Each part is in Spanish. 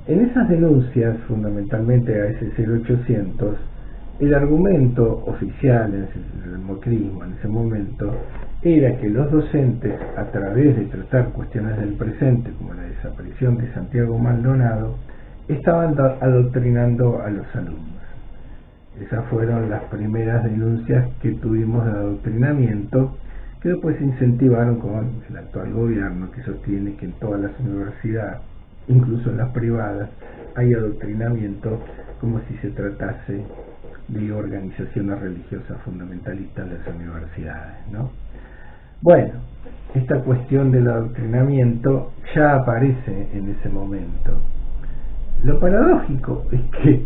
En esas denuncias, fundamentalmente a ese 0800, el argumento oficial del mocrismo en ese momento era que los docentes, a través de tratar cuestiones del presente, como la desaparición de Santiago Maldonado, estaban adoctrinando a los alumnos. Esas fueron las primeras denuncias que tuvimos de adoctrinamiento, que después se incentivaron con el actual gobierno, que sostiene que en todas las universidades, incluso en las privadas, hay adoctrinamiento como si se tratase de organizaciones religiosas fundamentalistas de las universidades, ¿no? Bueno, esta cuestión del adoctrinamiento ya aparece en ese momento. Lo paradójico es que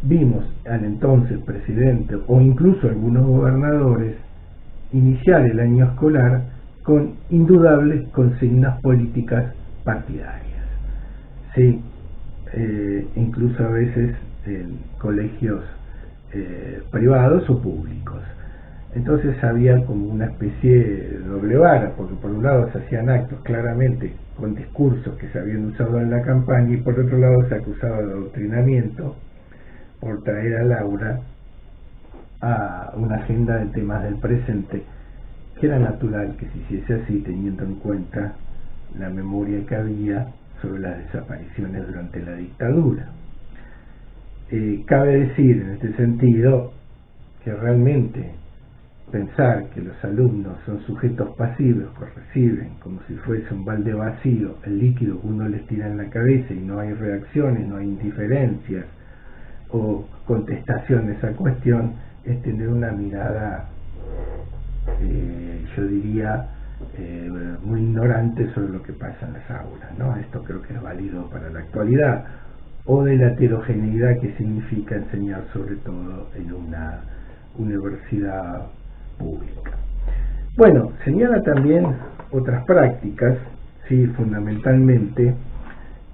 vimos al entonces presidente o incluso algunos gobernadores iniciar el año escolar con indudables consignas políticas partidarias. Sí, incluso a veces en colegios privados o públicos. Entonces había como una especie de doble vara, porque por un lado se hacían actos claramente con discursos que se habían usado en la campaña y por otro lado se acusaba de adoctrinamiento por traer al aula a una agenda de temas del presente, que era natural que se hiciese así, teniendo en cuenta la memoria que había sobre las desapariciones durante la dictadura. Cabe decir en este sentido que realmente pensar que los alumnos son sujetos pasivos que reciben como si fuese un balde vacío el líquido que uno les tira en la cabeza y no hay reacciones, no hay indiferencias o contestación a esa cuestión, es tener una mirada, yo diría, muy ignorante sobre lo que pasa en las aulas, ¿no? Esto creo que es válido para la actualidad, o de la heterogeneidad que significa enseñar sobre todo en una universidad pública. Bueno, señala también otras prácticas, sí, fundamentalmente,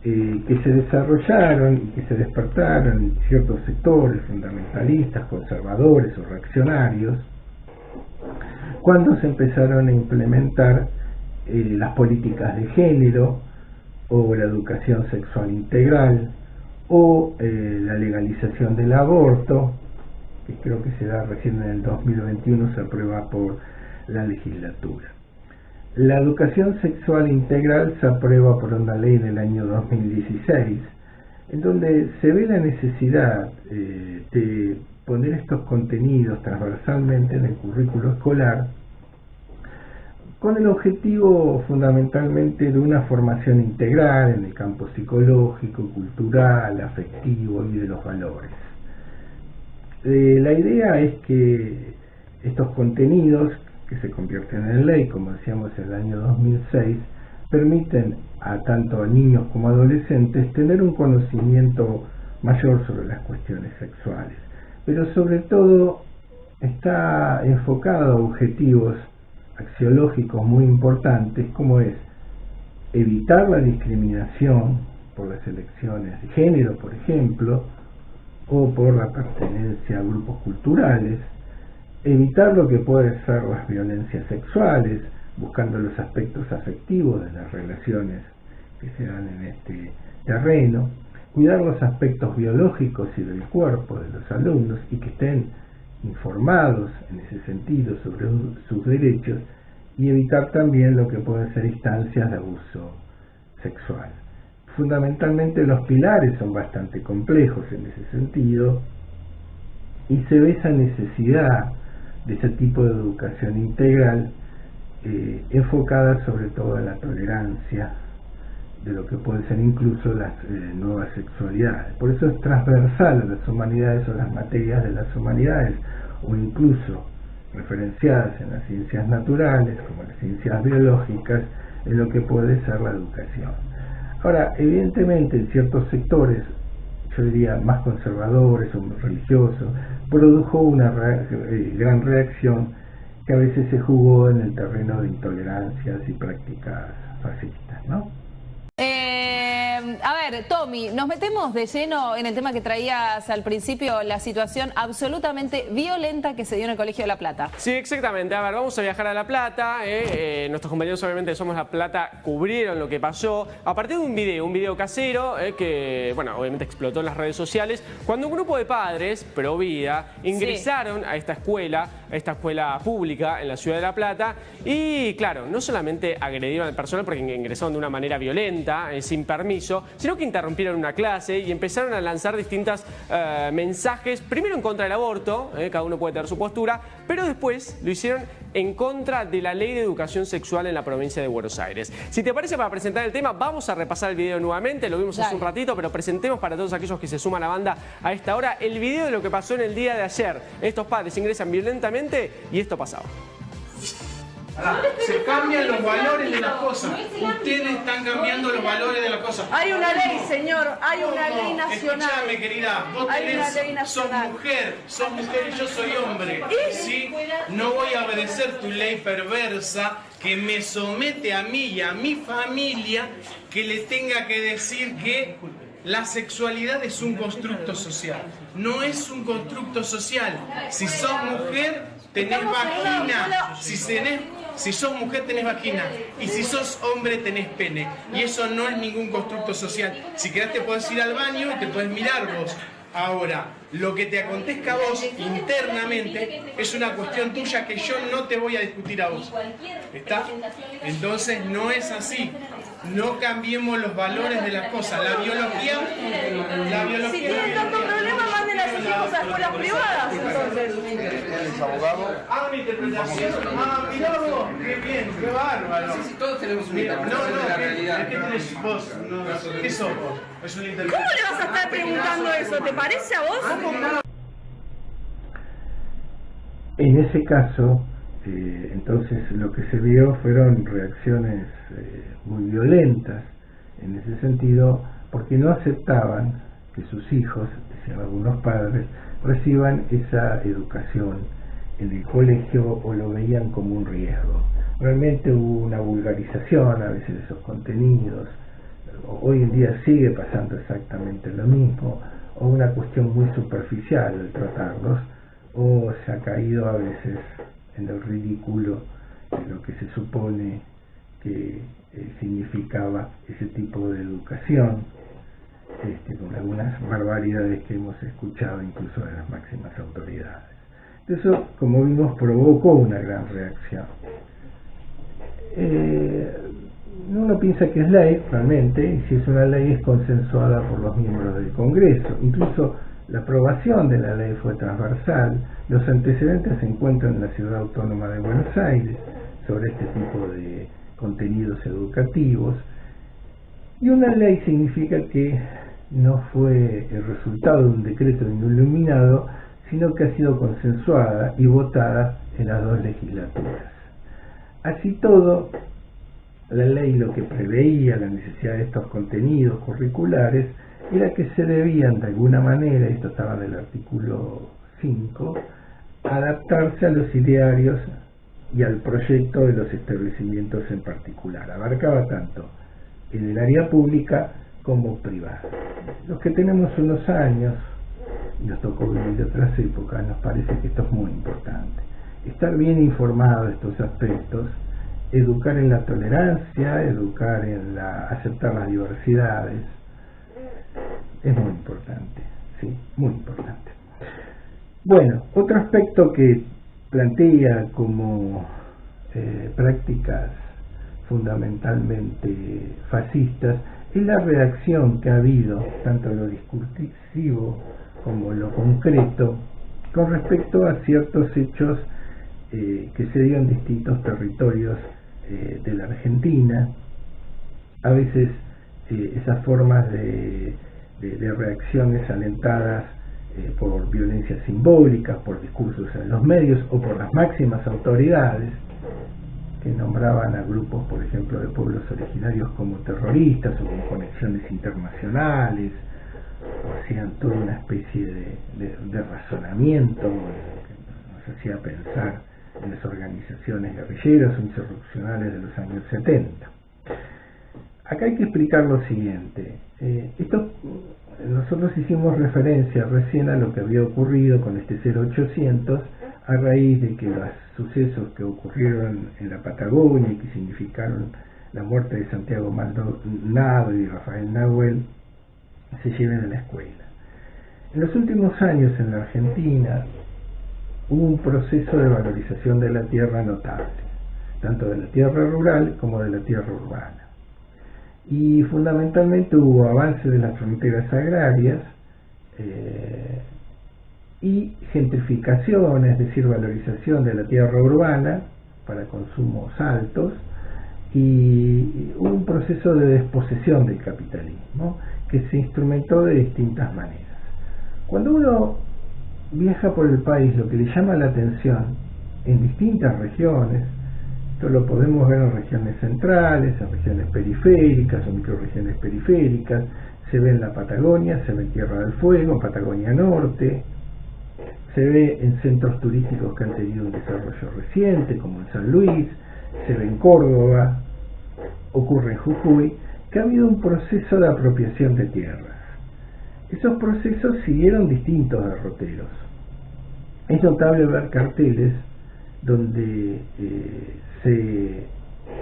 que se desarrollaron y que se despertaron en ciertos sectores fundamentalistas, conservadores o reaccionarios, cuando se empezaron a implementar las políticas de género o la educación sexual integral o la legalización del aborto, que creo que se da recién en el 2021, se aprueba por la legislatura. La educación sexual integral se aprueba por una ley en el año 2016, en donde se ve la necesidad de poner estos contenidos transversalmente en el currículo escolar, con el objetivo fundamentalmente de una formación integral en el campo psicológico, cultural, afectivo y de los valores. La idea es que estos contenidos, que se convierten en ley, como decíamos en el año 2006, permiten a tanto a niños como a adolescentes tener un conocimiento mayor sobre las cuestiones sexuales, pero sobre todo está enfocado a objetivos axiológicos muy importantes, como es evitar la discriminación por las elecciones de género, por ejemplo, o por la pertenencia a grupos culturales, evitar lo que puede ser las violencias sexuales, buscando los aspectos afectivos de las relaciones que se dan en este terreno, cuidar los aspectos biológicos y del cuerpo de los alumnos y que estén informados en ese sentido sobre sus derechos, y evitar también lo que pueden ser instancias de abuso sexual. Fundamentalmente los pilares son bastante complejos en ese sentido y se ve esa necesidad de ese tipo de educación integral enfocada sobre todo en la tolerancia de lo que pueden ser incluso las nuevas sexualidades. Por eso es transversal a las humanidades o las materias de las humanidades, o incluso referenciadas en las ciencias naturales como las ciencias biológicas, en lo que puede ser la educación. Ahora, evidentemente en ciertos sectores, yo diría más conservadores o religiosos, produjo una gran reacción que a veces se jugó en el terreno de intolerancias y prácticas fascistas, ¿no? A ver, Tommy, nos metemos de lleno en el tema que traías al principio, la situación absolutamente violenta que se dio en el Colegio de La Plata. Sí, exactamente. A ver, vamos a viajar a La Plata. Nuestros compañeros, obviamente, de Somos La Plata, cubrieron lo que pasó a partir de un video casero que, bueno, obviamente explotó en las redes sociales, cuando un grupo de padres, pro vida, ingresaron a esta escuela pública en la ciudad de La Plata y, claro, no solamente agredieron al personal porque ingresaron de una manera violenta, sin permiso, sino que interrumpieron una clase y empezaron a lanzar distintos mensajes, primero en contra del aborto, cada uno puede tener su postura, pero después lo hicieron en contra de la Ley de Educación Sexual en la provincia de Buenos Aires. Si te parece, para presentar el tema, vamos a repasar el video nuevamente, lo vimos hace un ratito, pero presentemos para todos aquellos que se suman a la banda a esta hora el video de lo que pasó en el día de ayer. Estos padres ingresan violentamente y esto pasaba. Se cambian los valores de las cosas. Ustedes están cambiando los valores de las cosas. Hay una ley, señor, hay una ley nacional. Escúchame, querida, vos sos mujer y yo soy hombre. ¿Sí? No voy a obedecer tu ley perversa que me somete a mí y a mi familia, que le tenga que decir que la sexualidad es un constructo social. No es un constructo social. Si sos mujer, tenés vagina. Si sos mujer tenés vagina y si sos hombre tenés pene. Y eso no es ningún constructo social. Si querés te podés ir al baño y te podés mirar vos. Ahora, lo que te acontezca a vos internamente es una cuestión tuya que yo no te voy a discutir a vos. ¿Está? Entonces no es así. No cambiemos los valores de las cosas. La biología... Si tienen tanto problema, manden a sus hijos a escuelas privadas, entonces. Mi interpretación. Mirá vos, qué bien, qué bárbaro. Sí, todos tenemos una interpretación de la realidad. ¿Qué tenés vos? ¿Qué sos vos? Es una interpretación. ¿Cómo le vas a estar preguntando eso? ¿Te parece a vos? En ese caso, entonces lo que se vio fueron reacciones muy violentas en ese sentido, porque no aceptaban que sus hijos, decían algunos padres, reciban esa educación en el colegio o lo veían como un riesgo. Realmente hubo una vulgarización a veces de esos contenidos. Hoy en día sigue pasando exactamente lo mismo, o una cuestión muy superficial al tratarlos, o se ha caído a veces en el ridículo de lo que se supone que significaba ese tipo de educación, con algunas barbaridades que hemos escuchado incluso de las máximas autoridades. Eso, como vimos, provocó una gran reacción. Uno piensa que es ley, realmente, y si es una ley es consensuada por los miembros del Congreso. Incluso la aprobación de la ley fue transversal. Los antecedentes se encuentran en la Ciudad Autónoma de Buenos Aires sobre este tipo de contenidos educativos. Y una ley significa que no fue el resultado de un decreto de un iluminado, sino que ha sido consensuada y votada en las dos legislaturas. Así todo, la ley lo que preveía la necesidad de estos contenidos curriculares era que se debían de alguna manera, esto estaba en el artículo 5, adaptarse a los idearios y al proyecto de los establecimientos en particular. Abarcaba tanto en el área pública como privada. Los que tenemos unos años, y nos tocó vivir de otras épocas, nos parece que esto es muy importante. Estar bien informado de estos aspectos, educar en la tolerancia, educar en aceptar las diversidades, es muy importante, sí, muy importante. Bueno, otro aspecto que plantea como prácticas fundamentalmente fascistas es la reacción que ha habido, tanto en lo discursivo como en lo concreto, con respecto a ciertos hechos que se dieron en distintos territorios de la Argentina. A veces esas formas de reacciones alentadas por violencia simbólica, por discursos en los medios o por las máximas autoridades que nombraban a grupos, por ejemplo, de pueblos originarios como terroristas o con conexiones internacionales, o hacían toda una especie de razonamiento que nos hacía pensar en las organizaciones guerrilleras o insurreccionales de los años 70. acá hay que explicar lo siguiente. Nosotros hicimos referencia recién a lo que había ocurrido con este 0800 a raíz de que los sucesos que ocurrieron en la Patagonia y que significaron la muerte de Santiago Maldonado y Rafael Nahuel se lleven a la escuela. En los últimos años en la Argentina hubo un proceso de valorización de la tierra notable, tanto de la tierra rural como de la tierra urbana. Y fundamentalmente hubo avance de las fronteras agrarias y gentrificación, es decir, valorización de la tierra urbana para consumos altos, y hubo un proceso de desposesión del capitalismo que se instrumentó de distintas maneras. Cuando uno viaja por el país, lo que le llama la atención en distintas regiones, esto lo podemos ver en regiones centrales, en regiones periféricas o microrregiones periféricas, se ve en la Patagonia, se ve en Tierra del Fuego, en Patagonia Norte, se ve en centros turísticos que han tenido un desarrollo reciente, como en San Luis, se ve en Córdoba, ocurre en Jujuy, que ha habido un proceso de apropiación de tierras. Esos procesos siguieron distintos derroteros. Es notable ver carteles donde se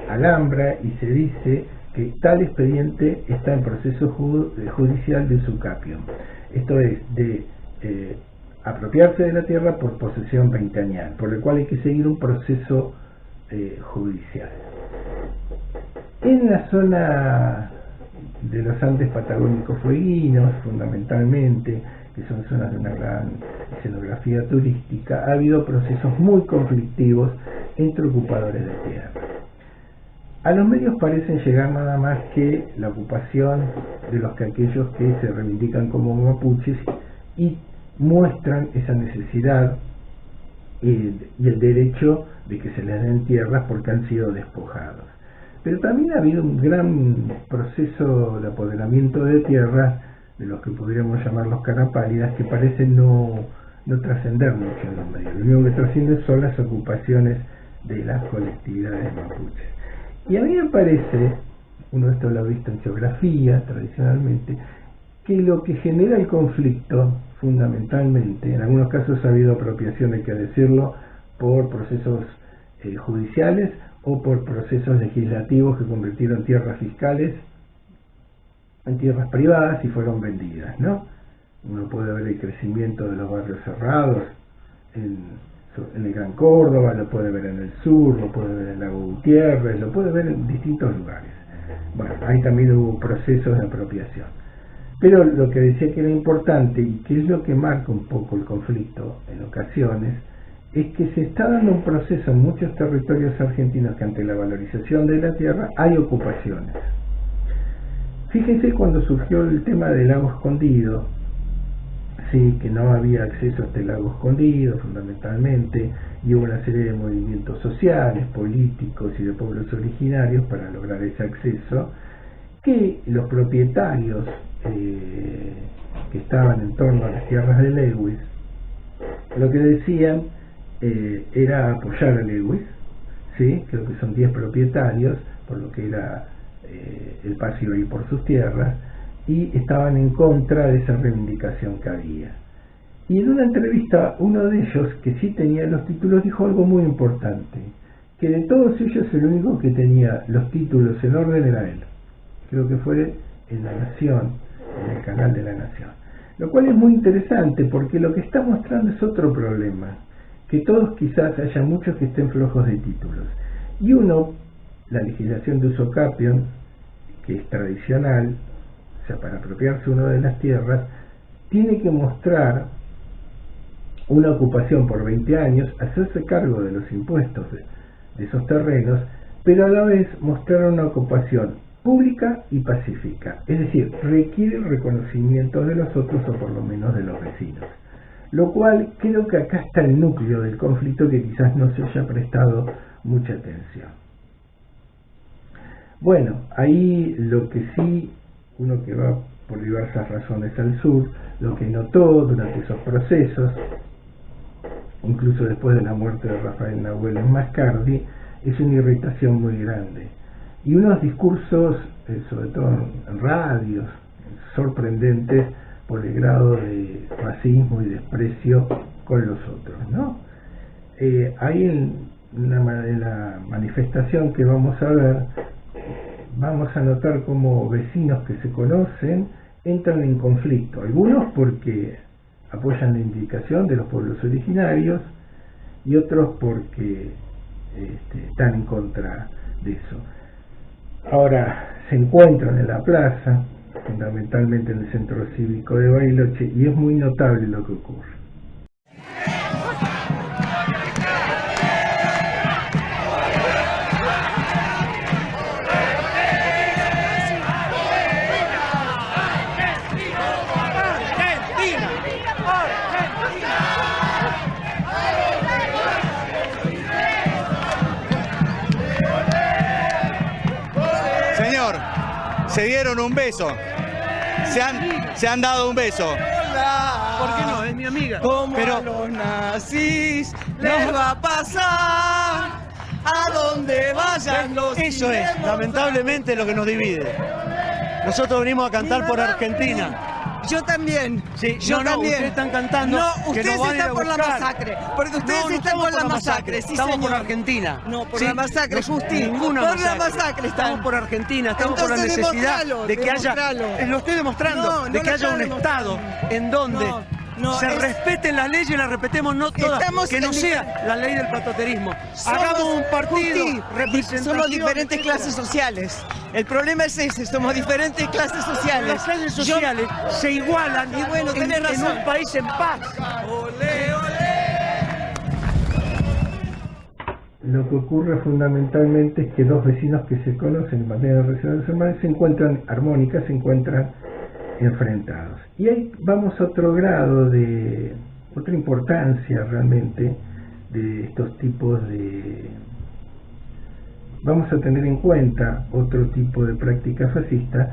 alambra y se dice que tal expediente está en proceso judicial de usucapión. Esto es, de apropiarse de la tierra por posesión veinteañal, por el cual hay que seguir un proceso judicial. En la zona de los Andes patagónicos fueguinos, fundamentalmente, que son zonas de una gran escenografía turística, ha habido procesos muy conflictivos entre ocupadores de tierra. A los medios parecen llegar nada más que la ocupación de aquellos que se reivindican como mapuches y muestran esa necesidad y el derecho de que se les den tierras porque han sido despojados. Pero también ha habido un gran proceso de apoderamiento de tierras, de los que podríamos llamar los carapálidas, que parecen no trascender mucho en los medios. Lo único que trasciende son las ocupaciones de las colectividades mapuches. Y a mí me parece, uno esto lo ha visto en geografía tradicionalmente, que lo que genera el conflicto, fundamentalmente, en algunos casos ha habido apropiación, hay que decirlo, por procesos judiciales o por procesos legislativos que convirtieron tierras fiscales en tierras privadas y fueron vendidas, ¿no? Uno puede ver el crecimiento de los barrios cerrados en el Gran Córdoba, lo puede ver en el sur, lo puede ver en Lago Gutiérrez, lo puede ver en distintos lugares. Bueno, ahí también hubo procesos de apropiación. Pero lo que decía que era importante, y que es lo que marca un poco el conflicto en ocasiones, es que se está dando un proceso en muchos territorios argentinos que ante la valorización de la tierra hay ocupaciones. Fíjense cuando surgió el tema del lago escondido, sí, que no había acceso a este lago escondido fundamentalmente, y hubo una serie de movimientos sociales, políticos y de pueblos originarios para lograr ese acceso, que los propietarios que estaban en torno a las tierras de Lewis, lo que decían era apoyar a Lewis, ¿sí? Creo que son 10 propietarios, por lo que era el paso iba a ir por sus tierras, y estaban en contra de esa reivindicación que había. Y en una entrevista, uno de ellos, que sí tenía los títulos, dijo algo muy importante, que de todos ellos el único que tenía los títulos en orden era él. Creo que fue en La Nación, en el canal de La Nación. Lo cual es muy interesante, porque lo que está mostrando es otro problema, que todos quizás haya muchos que estén flojos de títulos. Y uno, la legislación de usucapión, que es tradicional, o sea, para apropiarse uno de las tierras, tiene que mostrar una ocupación por 20 años, hacerse cargo de los impuestos de esos terrenos, pero a la vez mostrar una ocupación pública y pacífica, es decir, requiere el reconocimiento de los otros o por lo menos de los vecinos. Lo cual creo que acá está el núcleo del conflicto, que quizás no se haya prestado mucha atención. Bueno, ahí lo que sí, uno que va por diversas razones al sur, lo que notó durante esos procesos, incluso después de la muerte de Rafael Nahuel en Mascardi, es una irritación muy grande. y unos discursos, sobre todo en radios, sorprendentes por el grado de racismo y desprecio con los otros, ¿no? Ahí en la manifestación que vamos a ver, vamos a notar como vecinos que se conocen entran en conflicto, algunos porque apoyan la indicación de los pueblos originarios y otros porque están en contra de eso. Ahora se encuentran en la plaza, fundamentalmente en el centro cívico de Bariloche, y es muy notable lo que ocurre. Se dieron un beso. Se han dado un beso. Hola. ¿Por qué no? Es mi amiga. Como a los nazis les va a pasar a donde vayan los Eso es, lamentablemente, lo que nos divide. Nosotros venimos a cantar por Argentina. Yo también. Sí, yo también. Ustedes están cantando. No, ustedes están por la masacre. Porque ustedes están por la masacre. Sí, estamos señor. por Argentina. No, por la masacre, Justi. Ninguna por masacre. la masacre estamos por Argentina. Estamos entonces por la necesidad de que haya. Lo estoy demostrando. De que haya un Estado en donde se respeten las leyes y las respetemos no todas. Que no sea la ley del patoterismo. Hagamos un partido representativo. Somos diferentes clases sociales. El problema es ese, somos diferentes clases sociales. Las clases sociales se igualan y bueno, tenés razón. En un país en paz. ¡Olé, olé! Lo que ocurre fundamentalmente es que dos vecinos que se conocen en materia de relaciones humanas se encuentran armónicas, se encuentran enfrentados. Y ahí vamos a otro grado de otra importancia realmente de estos tipos de... Vamos a tener en cuenta otro tipo de práctica fascista,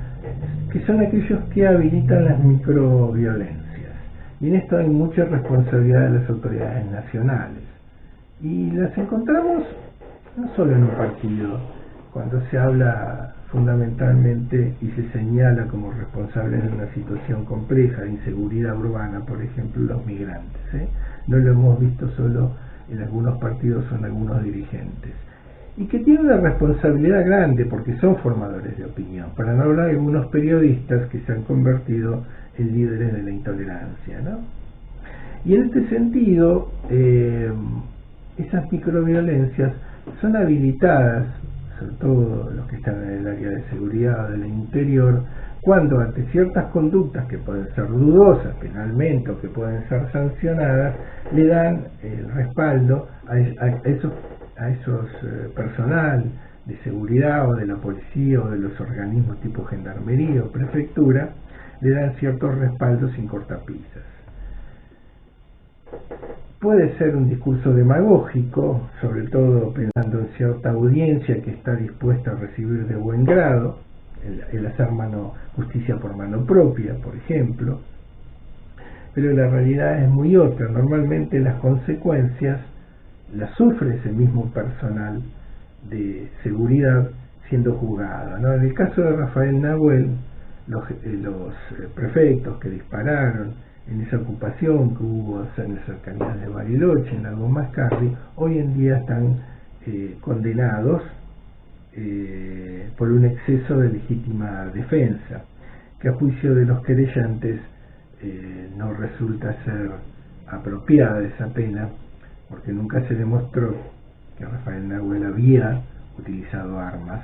que son aquellos que habilitan las microviolencias. Y en esto hay mucha responsabilidad de las autoridades nacionales. Y las encontramos no solo en un partido, cuando se habla fundamentalmente y se señala como responsables de una situación compleja de inseguridad urbana, por ejemplo, los migrantes. No lo hemos visto solo en algunos partidos o en algunos dirigentes. Y que tiene una responsabilidad grande porque son formadores de opinión, para no hablar de algunos periodistas que se han convertido en líderes de la intolerancia, ¿no? Y en este sentido, esas microviolencias son habilitadas, sobre todo los que están en el área de seguridad o del interior, cuando ante ciertas conductas que pueden ser dudosas penalmente o que pueden ser sancionadas, le dan el respaldo a esos personal de seguridad o de la policía o de los organismos tipo gendarmería o prefectura, le dan ciertos respaldos sin cortapisas. Puede ser un discurso demagógico, sobre todo pensando en cierta audiencia que está dispuesta a recibir de buen grado, el hacer justicia por mano propia, por ejemplo, pero la realidad es muy otra. Normalmente las consecuencias las sufre ese mismo personal de seguridad siendo juzgado, ¿no? En el caso de Rafael Nahuel, los prefectos que dispararon en esa ocupación que hubo en las cercanías de Bariloche, en Lago Mascardi, hoy en día están condenados por un exceso de legítima defensa, que a juicio de los querellantes no resulta ser apropiada esa pena, porque nunca se demostró que Rafael Nahuel había utilizado armas.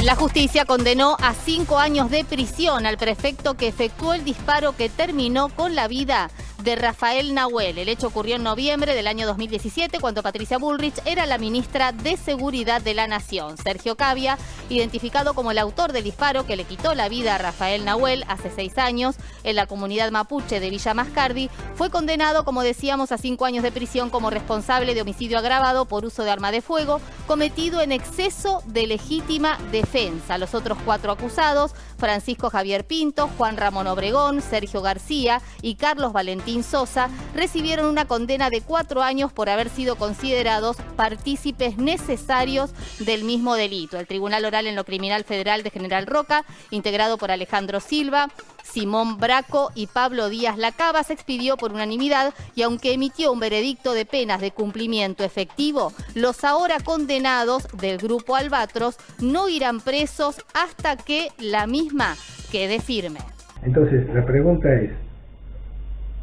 La justicia condenó a 5 años de prisión al prefecto que efectuó el disparo que terminó con la vida de Rafael Nahuel. El hecho ocurrió en noviembre del año 2017, cuando Patricia Bullrich era la ministra de Seguridad de la Nación. Sergio Cavia, identificado como el autor del disparo que le quitó la vida a Rafael Nahuel hace 6 años en la comunidad mapuche de Villa Mascardi, fue condenado, como decíamos, a 5 años de prisión como responsable de homicidio agravado por uso de arma de fuego cometido en exceso de legítima defensa. Los otros 4 acusados, Francisco Javier Pinto, Juan Ramón Obregón, Sergio García y Carlos Valentín Valentín Sosa recibieron una condena de 4 años por haber sido considerados partícipes necesarios del mismo delito. El Tribunal Oral en lo Criminal Federal de General Roca, integrado por Alejandro Silva, Simón Braco y Pablo Díaz Lacaba, se expidió por unanimidad y aunque emitió un veredicto de penas de cumplimiento efectivo, los ahora condenados del Grupo Albatros no irán presos hasta que la misma quede firme. Entonces, la pregunta es,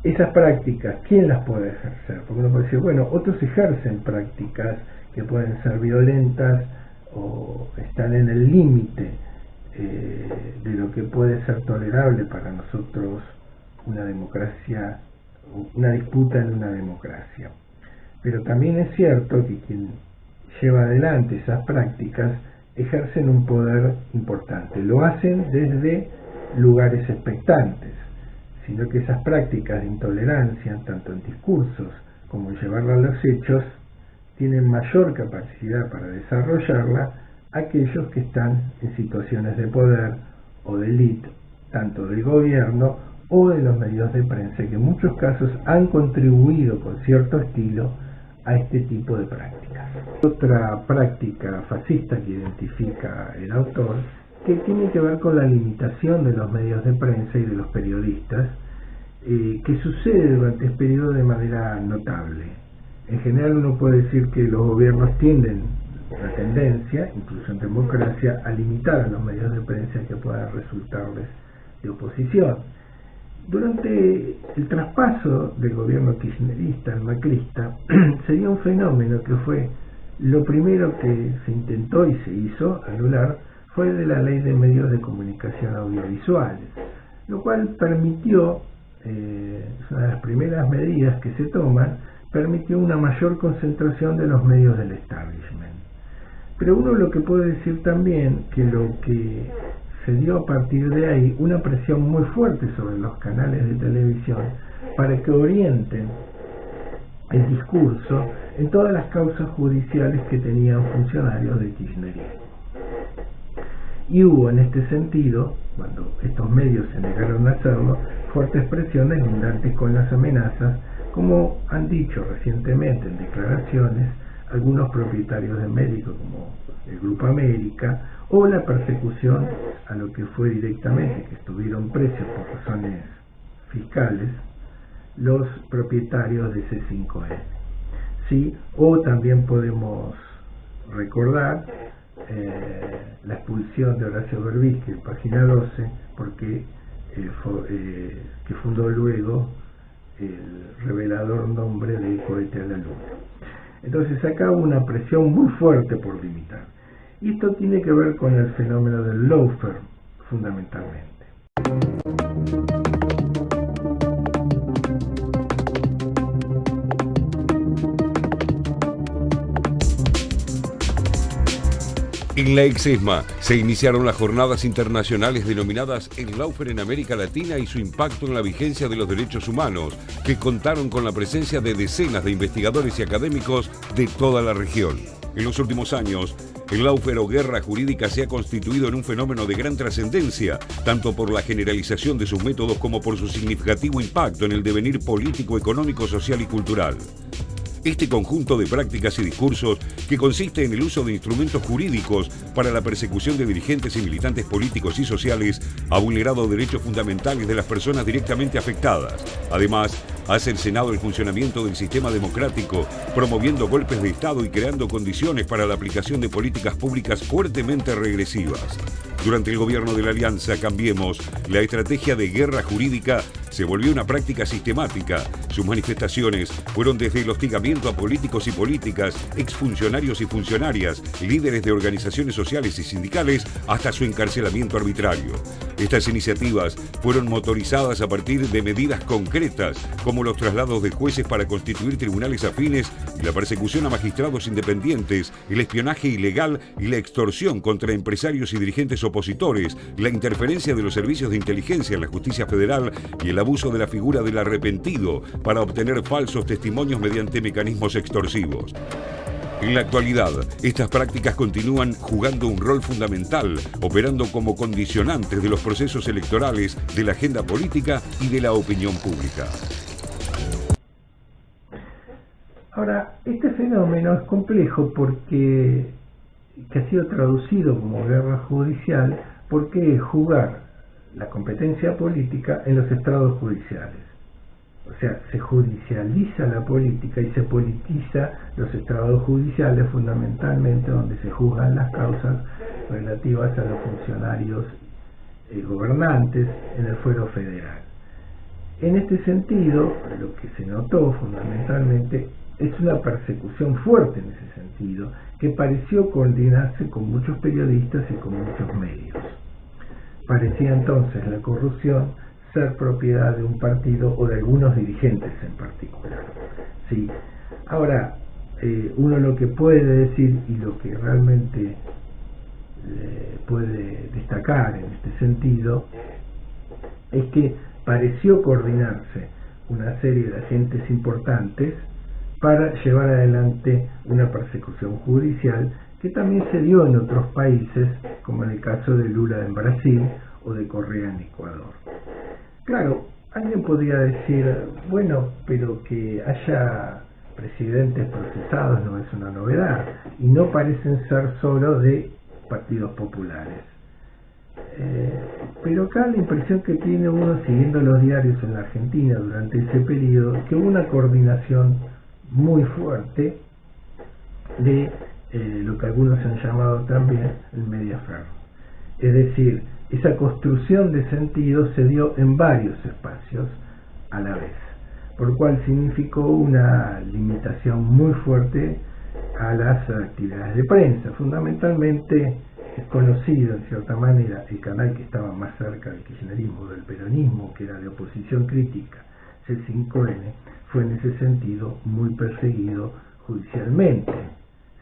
esas prácticas, ¿quién las puede ejercer? Porque uno puede decir, bueno, otros ejercen prácticas que pueden ser violentas o están en el límite de lo que puede ser tolerable para nosotros una democracia, una disputa en una democracia. Pero también es cierto que quien lleva adelante esas prácticas ejercen un poder importante. Lo hacen desde lugares expectantes, sino que esas prácticas de intolerancia, tanto en discursos como en llevarla a los hechos, tienen mayor capacidad para desarrollarla aquellos que están en situaciones de poder o de élite, tanto del gobierno o de los medios de prensa, que en muchos casos han contribuido con cierto estilo a este tipo de prácticas. Otra práctica fascista que identifica el autor, que tiene que ver con la limitación de los medios de prensa y de los periodistas, que sucede durante este periodo de manera notable. En general uno puede decir que los gobiernos tienden la tendencia, incluso en democracia, a limitar a los medios de prensa que puedan resultarles de oposición. Durante el traspaso del gobierno kirchnerista al macrista se dio un fenómeno que fue lo primero que se intentó y se hizo anular, fue de la ley de medios de comunicación audiovisuales, lo cual permitió, es una de las primeras medidas que se toman, permitió una mayor concentración de los medios del establishment. Pero uno lo que puede decir también que lo que se dio a partir de ahí una presión muy fuerte sobre los canales de televisión para que orienten el discurso en todas las causas judiciales que tenían funcionarios de kirchnerismo. Y hubo en este sentido, cuando estos medios se negaron a hacerlo, fuertes presiones lindantes con las amenazas, como han dicho recientemente en declaraciones algunos propietarios de médicos como el Grupo América, o la persecución a lo que fue directamente, que estuvieron presos por razones fiscales, los propietarios de C5N. ¿Sí? O también podemos recordar la expulsión de Horacio Berbisky, página 12, porque que fundó luego el revelador nombre de Cohete a la Luna. Entonces acá hubo una presión muy fuerte por limitar. Y esto tiene que ver con el fenómeno del lawfare, fundamentalmente. En la Exesma se iniciaron las jornadas internacionales denominadas El Lawfare en América Latina y su impacto en la vigencia de los derechos humanos, que contaron con la presencia de decenas de investigadores y académicos de toda la región. En los últimos años, el lawfare o guerra jurídica se ha constituido en un fenómeno de gran trascendencia, tanto por la generalización de sus métodos como por su significativo impacto en el devenir político, económico, social y cultural. Este conjunto de prácticas y discursos, que consiste en el uso de instrumentos jurídicos para la persecución de dirigentes y militantes políticos y sociales, ha vulnerado derechos fundamentales de las personas directamente afectadas. Además, ha cercenado el funcionamiento del sistema democrático, promoviendo golpes de Estado y creando condiciones para la aplicación de políticas públicas fuertemente regresivas. Durante el gobierno de la Alianza Cambiemos, la estrategia de guerra jurídica se volvió una práctica sistemática. Sus manifestaciones fueron desde el hostigamiento a políticos y políticas, exfuncionarios y funcionarias, líderes de organizaciones sociales y sindicales, hasta su encarcelamiento arbitrario. Estas iniciativas fueron motorizadas a partir de medidas concretas, como los traslados de jueces para constituir tribunales afines y la persecución a magistrados independientes, el espionaje ilegal y la extorsión contra empresarios y dirigentes opositores, la interferencia de los servicios de inteligencia en la justicia federal y el abuso de la figura del arrepentido para obtener falsos testimonios mediante mecanismos extorsivos. En la actualidad, estas prácticas continúan jugando un rol fundamental, operando como condicionantes de los procesos electorales, de la agenda política y de la opinión pública. Ahora, este fenómeno es complejo porque que ha sido traducido como guerra judicial porque es jugar la competencia política en los estrados judiciales. O sea, se judicializa la política y se politiza los estrados judiciales, fundamentalmente donde se juzgan las causas relativas a los funcionarios gobernantes en el fuero federal. En este sentido, lo que se notó fundamentalmente es una persecución fuerte en ese sentido, que pareció coordinarse con muchos periodistas y con muchos medios. Parecía entonces la corrupción ser propiedad de un partido o de algunos dirigentes en particular. Sí. Ahora, uno lo que puede decir y lo que realmente puede destacar en este sentido es que pareció coordinarse una serie de agentes importantes para llevar adelante una persecución judicial que también se dio en otros países, como en el caso de Lula en Brasil o de Correa en Ecuador. Claro, alguien podría decir, bueno, pero que haya presidentes procesados no es una novedad, y no parecen ser solo de partidos populares. Pero acá la impresión que tiene uno siguiendo los diarios en la Argentina durante ese periodo es que hubo una coordinación muy fuerte de lo que algunos han llamado también el mediaferro. Es decir, esa construcción de sentido se dio en varios espacios a la vez, por lo cual significó una limitación muy fuerte a las actividades de prensa. Fundamentalmente es conocido en cierta manera el canal que estaba más cerca del kirchnerismo, del peronismo, que era de oposición crítica, C5N, fue en ese sentido muy perseguido judicialmente,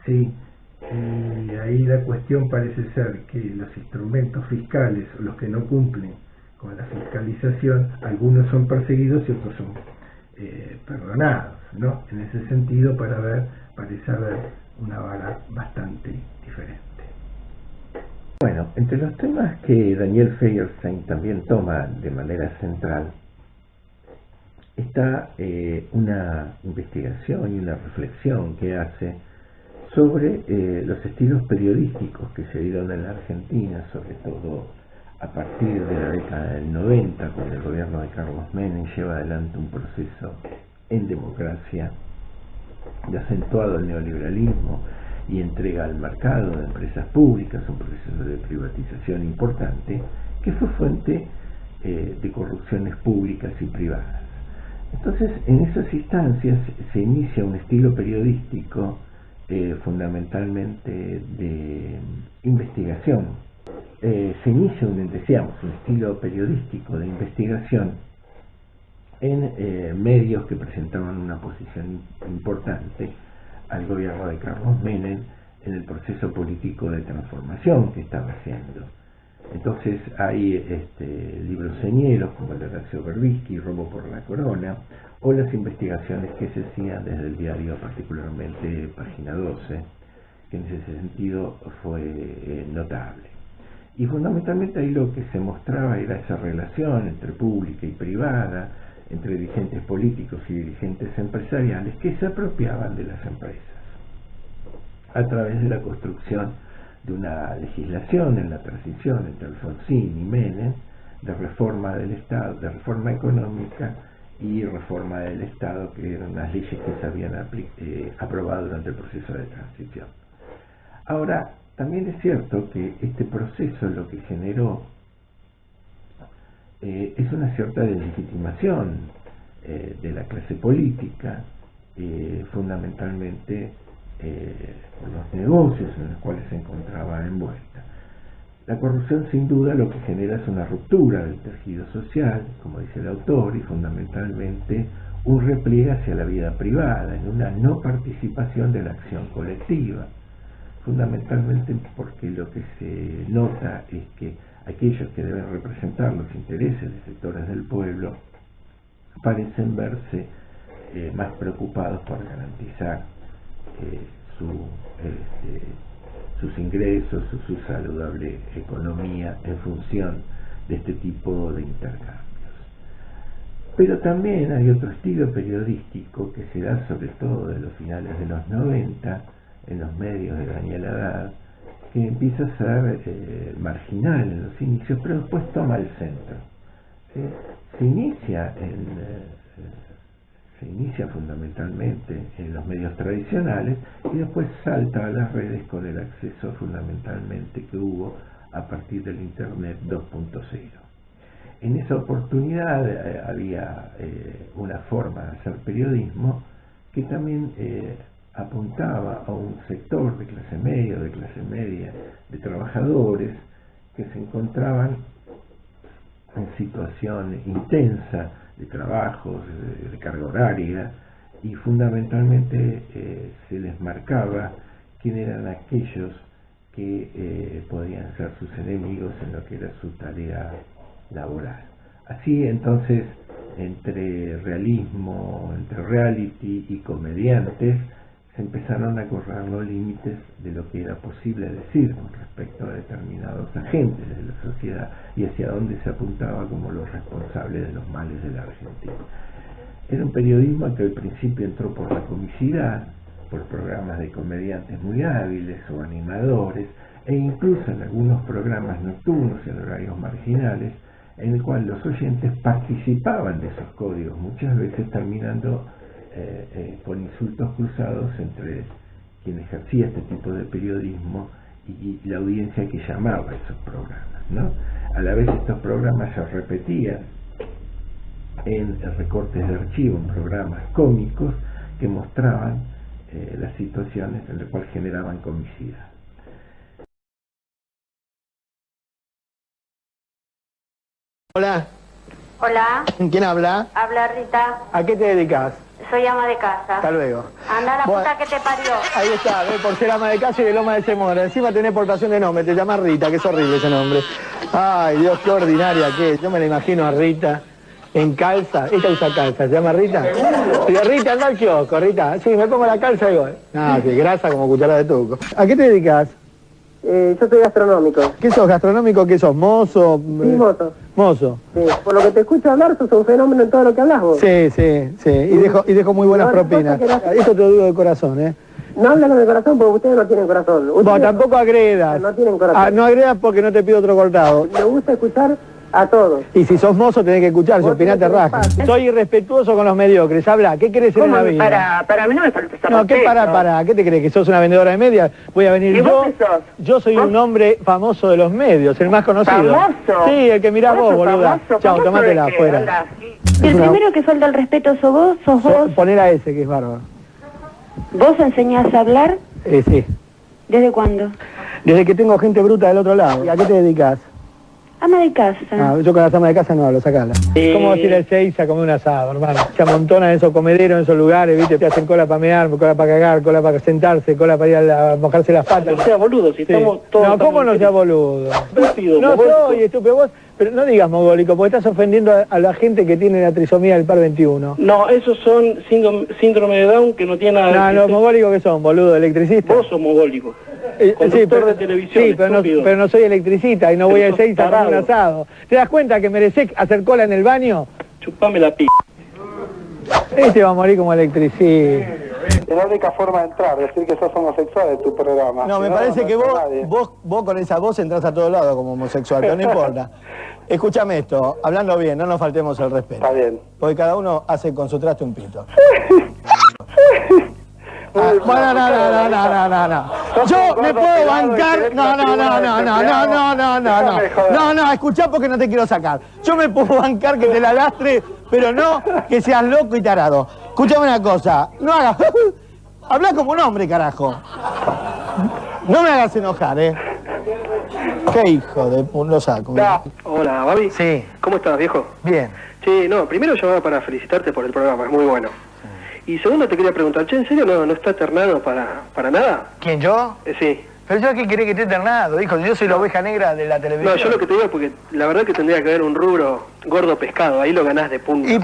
¿sí? Y ahí la cuestión parece ser que los instrumentos fiscales, o los que no cumplen con la fiscalización, algunos son perseguidos y otros son perdonados, ¿no? En ese sentido, parece haber una vara bastante diferente. Bueno, entre los temas que Daniel Feuerstein también toma de manera central está una investigación y una reflexión que hace sobre los estilos periodísticos que se dieron en la Argentina, sobre todo a partir de la década del 90, cuando el gobierno de Carlos Menem lleva adelante un proceso en democracia de acentuado el neoliberalismo y entrega al mercado de empresas públicas, un proceso de privatización importante que fue fuente de corrupciones públicas y privadas. Entonces, en esas instancias se inicia un estilo periodístico fundamentalmente de investigación. Se inicia un estilo periodístico de investigación en medios que presentaban una posición importante al gobierno de Carlos Menem en el proceso político de transformación que estaba haciendo. Entonces hay libros señeros como el de Horacio Berbisky, Robo por la Corona, o las investigaciones que se hacían desde el diario, particularmente Página 12, que en ese sentido fue notable. Y fundamentalmente ahí lo que se mostraba era esa relación entre pública y privada, entre dirigentes políticos y dirigentes empresariales que se apropiaban de las empresas a través de la construcción de una legislación en la transición entre Alfonsín y Menem de reforma del Estado, de reforma económica y reforma del Estado, que eran las leyes que se habían aprobado durante el proceso de transición. Ahora, también es cierto que este proceso lo que generó es una cierta deslegitimación de la clase política, fundamentalmente los negocios en los cuales se encontraba envuelta. La corrupción sin duda lo que genera es una ruptura del tejido social, como dice el autor, y fundamentalmente un repliegue hacia la vida privada, en una no participación de la acción colectiva, fundamentalmente porque lo que se nota es que aquellos que deben representar los intereses de sectores del pueblo parecen verse más preocupados por garantizar sus ingresos, su saludable economía en función de este tipo de intercambios. Pero también hay otro estilo periodístico que se da sobre todo de los finales de los 90, en los medios de Daniel Haddad, que empieza a ser marginal en los inicios, pero después toma el centro. ¿Sí? Se inicia fundamentalmente en los medios tradicionales y después salta a las redes con el acceso fundamentalmente que hubo a partir del Internet 2.0. En esa oportunidad había una forma de hacer periodismo que también apuntaba a un sector de clase media, de trabajadores que se encontraban en situación intensa de trabajos, de carga horaria, y fundamentalmente se les marcaba quién eran aquellos que podían ser sus enemigos en lo que era su tarea laboral. Así entonces, entre realismo, entre reality y comediantes, se empezaron a correr los límites de lo que era posible decir con respecto a determinados agentes de la sociedad y hacia dónde se apuntaba como los responsables de los males de la Argentina. Era un periodismo que al principio entró por la comicidad, por programas de comediantes muy hábiles o animadores, e incluso en algunos programas nocturnos en horarios marginales, en el cual los oyentes participaban de esos códigos, muchas veces terminando con insultos cruzados entre quien ejercía este tipo de periodismo y la audiencia que llamaba a esos programas, ¿no? A la vez estos programas se repetían en recortes de archivo, en programas cómicos que mostraban las situaciones en las cuales generaban comicidad. Hola. Hola. ¿Quién habla? Habla Rita. ¿A qué te dedicas? Soy ama de casa. Hasta luego. Anda a la puta que te parió. Ahí está, por ser ama de casa y de Loma de Zamora. Encima tenés portación de nombre, te llamas Rita, que es horrible ese nombre. Ay, Dios, qué ordinaria que es. Yo me la imagino a Rita en calza. Ella usa calza, ¿se llama Rita? Digo, Rita, anda al kiosco, Rita. Sí, me pongo la calza y digo, no, que grasa como cuchara de tuco. ¿A qué te dedicas? Yo soy gastronómico. ¿Qué sos, gastronómico? ¿Qué sos, mozo? Sí, mozo. Mozo. Sí. Por lo que te escucho hablar, sos un fenómeno en todo lo que hablas vos. Sí, sí, sí. Y dejo muy buenas propinas. Esto te lo digo de corazón, ¿eh? No hablan de corazón porque ustedes no tienen corazón. Vos tampoco agredas. No tienen corazón. No agredas porque no te pido otro cortado. Me gusta escuchar a todos. Y si sos mozo tenés que escuchar, si opinás te rajas. Soy irrespetuoso con los mediocres, habla, ¿qué querés ser en la vida? Para mí no me falta esa No, ¿qué para? ¿Qué te crees? ¿Que sos una vendedora de medias? Voy a venir yo. Yo soy un hombre famoso de los medios, el más conocido. ¿Famoso? Sí, el que mirás vos, boluda. Chao, tomátela afuera. El primero que falta el respeto sos vos. Poner a ese, que es bárbaro. ¿Vos enseñás a hablar? Sí. ¿Desde cuándo? Desde que tengo gente bruta del otro lado. ¿Y a qué te dedicas? Ama de casa. Yo con las amas de casa no hablo, sacala. ¿Cómo decir el 6 a comer un asado, hermano? Se amontonan en esos comederos, en esos lugares, ¿viste? Te hacen cola para mear, cola para cagar, cola para sentarse, cola para ir a mojarse las patas. No sea boludo, si estamos todos... No, ¿cómo no sea boludo? No soy estúpido, vos... Pero no digas mogólico, porque estás ofendiendo a la gente que tiene la trisomía del par 21. No, esos son síndrome de Down que no tiene nada... No, los mogólicos que son, boludo, electricistas. Vos sos mogólico. Conductor de televisión, sí, pero no soy electricista y no voy al 6 a comer un asado. ¿Te das cuenta que merecés hacer cola en el baño? Chupame la p***. Este va a morir como electricista. Es la única forma de entrar, decir que sos homosexual en tu programa. No, me parece que vos con esa voz entras a todos lados como homosexual, pero no importa. Escúchame esto, hablando bien, no nos faltemos el respeto. Está bien. Porque cada uno hace con su traste un pito. Bueno, no. Yo me puedo bancar. No, escuchá porque no te quiero sacar. Yo me puedo bancar que te la lastre, pero no que seas loco y tarado. Escúchame una cosa, no hagas... Habla como un hombre, carajo. No me hagas enojar, ¿eh? Qué hijo de... Lo saco. Hola, Babi. Sí. ¿Cómo estás, viejo? Bien. Sí, no, primero llamaba para felicitarte por el programa, es muy bueno. Y segundo te quería preguntar, ¿en serio no está ternado para nada? ¿Quién, yo? Sí. Pero yo aquí quería que esté internado, dijo, yo soy la oveja negra de la televisión. No, yo lo que te digo es porque la verdad que tendría que haber un rubro gordo pescado, ahí lo ganás de punta. Y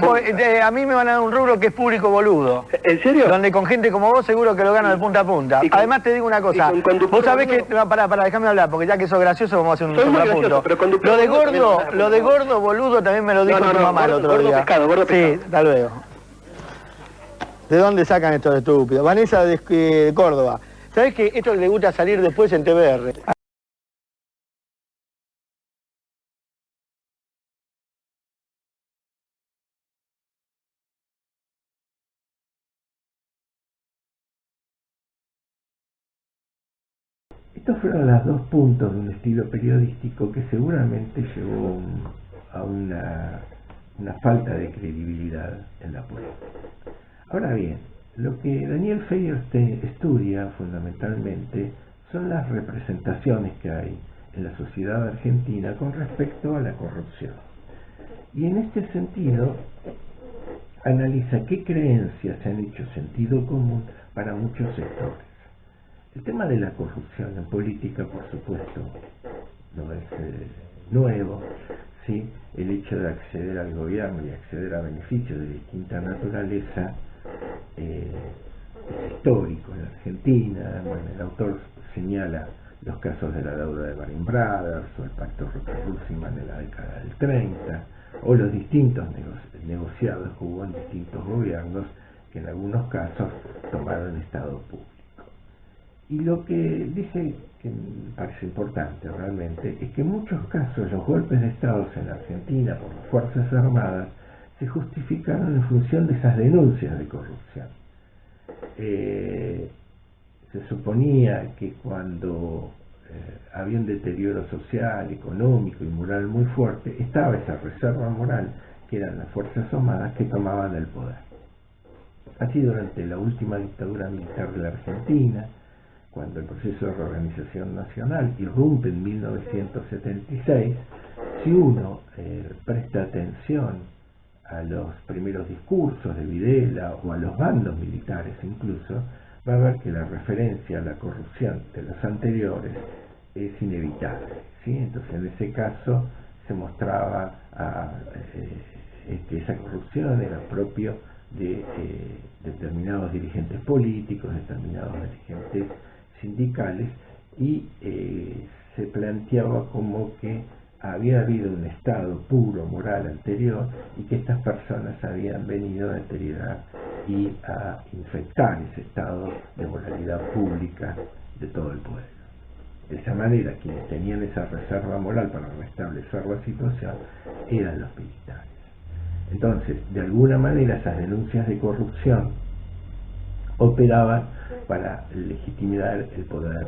a mí me van a dar un rubro que es público boludo. ¿En serio? Donde con gente como vos seguro que lo gano de punta a punta. Además te digo una cosa, vos sabés que... No, pará, déjame hablar, porque ya que sos gracioso vamos a hacer un contrapunto. Lo de gordo boludo también me lo dijo tu mamá el otro día. Gordo pescado. Sí, hasta luego. ¿De dónde sacan estos estúpidos? Vanessa de Córdoba. ¿Sabés que esto le gusta salir después en TBR? Estos fueron los dos puntos de un estilo periodístico que seguramente llevó a una falta de credibilidad en la política. Ahora bien, lo que Daniel Feyerstein estudia fundamentalmente son las representaciones que hay en la sociedad argentina con respecto a la corrupción. Y en este sentido analiza qué creencias se han hecho sentido común para muchos sectores. El tema de la corrupción en política, por supuesto, no es nuevo, ¿sí? El hecho de acceder al gobierno y acceder a beneficios de distinta naturaleza es histórico en Argentina. Bueno, el autor señala los casos de la deuda de Baring Brothers o el pacto Rockefeller de la década del 30 o los distintos negociados que hubo en distintos gobiernos que en algunos casos tomaron estado público. Y lo que dice, que me parece importante realmente, es que en muchos casos los golpes de Estado en Argentina por las Fuerzas Armadas se justificaron en función de esas denuncias de corrupción. Se suponía que cuando había un deterioro social, económico y moral muy fuerte, estaba esa reserva moral que eran las Fuerzas Armadas que tomaban el poder. Así durante la última dictadura militar de la Argentina, cuando el proceso de reorganización nacional irrumpe en 1976, si uno presta atención a los primeros discursos de Videla o a los bandos militares incluso, va a ver que la referencia a la corrupción de los anteriores es inevitable, ¿sí? Entonces en ese caso se mostraba que esa corrupción era propio de determinados dirigentes políticos, determinados dirigentes sindicales, y se planteaba como que había habido un estado puro moral anterior y que estas personas habían venido a deteriorar y a infectar ese estado de moralidad pública de todo el pueblo. De esa manera, quienes tenían esa reserva moral para restablecer la situación eran los militares. Entonces, de alguna manera, esas denuncias de corrupción operaban para legitimar el poder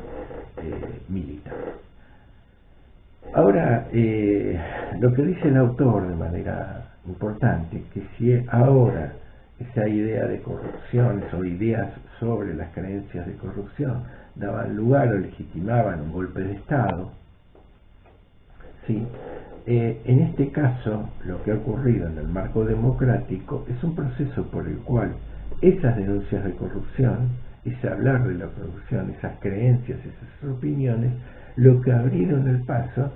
militar. Ahora, lo que dice el autor de manera importante, que si ahora esa idea de corrupción o ideas sobre las creencias de corrupción daban lugar o legitimaban un golpe de Estado, ¿sí? En este caso, lo que ha ocurrido en el marco democrático es un proceso por el cual esas denuncias de corrupción, ese hablar de la corrupción, esas creencias, esas opiniones, lo que abrieron el paso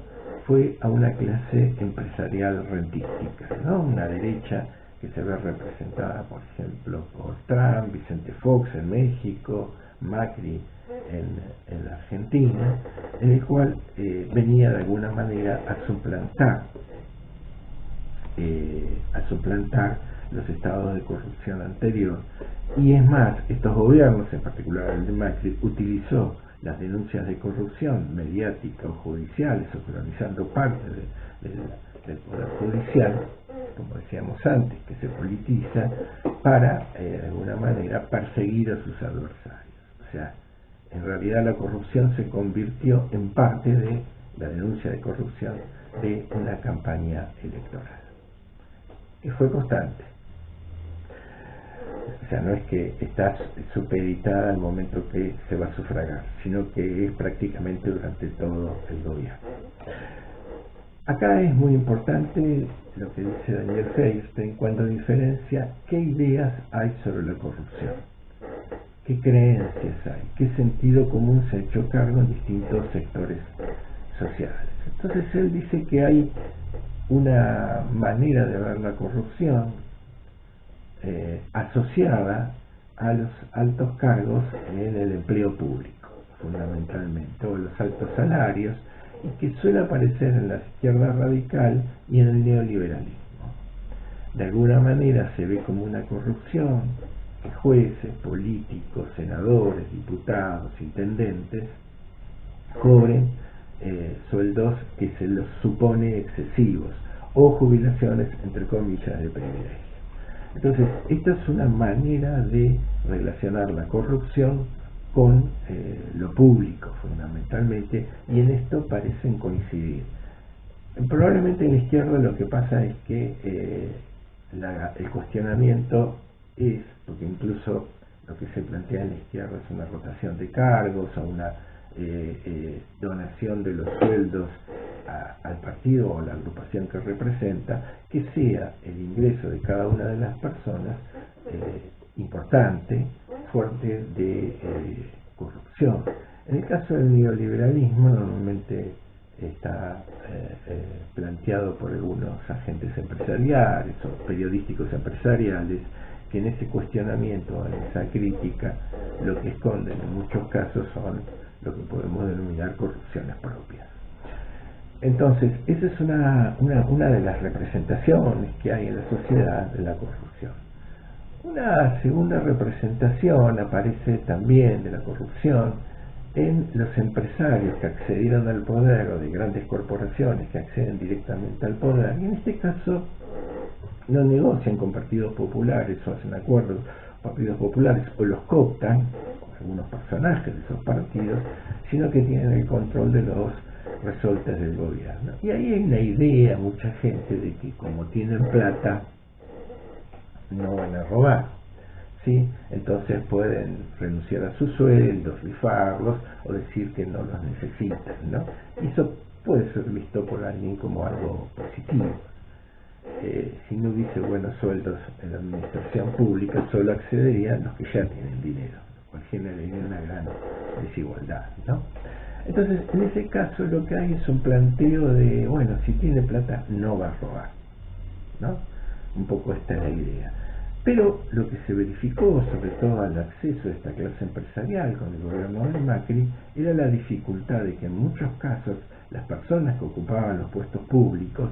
fue a una clase empresarial rentística, ¿no? Una derecha que se ve representada, por ejemplo, por Trump, Vicente Fox en México, Macri en la Argentina, en el cual venía de alguna manera a suplantar los estados de corrupción anterior. Y es más, estos gobiernos, en particular el de Macri, utilizó las denuncias de corrupción mediática o judiciales, organizando parte del Poder Judicial, como decíamos antes, que se politiza, para, de alguna manera, perseguir a sus adversarios. O sea, en realidad la corrupción se convirtió en parte de la denuncia de corrupción de una campaña electoral, que fue constante. O sea, no es que estás supeditada al momento que se va a sufragar, sino que es prácticamente durante todo el gobierno. Acá es muy importante lo que dice Daniel Feyerstein cuando diferencia qué ideas hay sobre la corrupción. qué creencias hay, qué sentido común se ha hecho cargo en distintos sectores sociales. Entonces él dice que hay una manera de ver la corrupción asociada a los altos cargos en el empleo público, fundamentalmente, o los altos salarios, y que suele aparecer en la izquierda radical y en el neoliberalismo. De alguna manera se ve como una corrupción que jueces, políticos, senadores, diputados, intendentes cobren sueldos que se los supone excesivos, o jubilaciones, entre comillas, de privilegio. Entonces, esta es una manera de relacionar la corrupción con lo público, fundamentalmente, y en esto parecen coincidir. Probablemente en la izquierda lo que pasa es que el cuestionamiento es, porque incluso lo que se plantea en la izquierda es una rotación de cargos, o una donación de los sueldos al partido o la agrupación que representa, que sea el ingreso de cada una de las personas importante, fuente de corrupción. En el caso del neoliberalismo normalmente está planteado por algunos agentes empresariales o periodísticos empresariales, que en ese cuestionamiento, en esa crítica, lo que esconden en muchos casos son lo que podemos denominar corrupciones propias. Entonces, esa es una de las representaciones que hay en la sociedad de la corrupción. Una segunda representación aparece también de la corrupción en los empresarios que accedieron al poder, o de grandes corporaciones que acceden directamente al poder, y en este caso no negocian con partidos populares o hacen acuerdos con partidos populares o los cooptan, algunos personajes de esos partidos, sino que tienen el control de los resortes del gobierno. Y ahí hay una idea, mucha gente, de que como tienen plata, no van a robar, ¿sí? Entonces pueden renunciar a sus sueldos, rifarlos, o decir que no los necesitan, ¿no? Y eso puede ser visto por alguien como algo positivo. Si no hubiese buenos sueldos en la administración pública, solo accederían los que ya tienen dinero, lo cual generaría una gran desigualdad, ¿no? Entonces, en ese caso lo que hay es un planteo de, bueno, si tiene plata no va a robar, ¿no? Un poco esta es la idea. Pero lo que se verificó, sobre todo al acceso de esta clase empresarial con el gobierno de Macri, era la dificultad de que en muchos casos las personas que ocupaban los puestos públicos,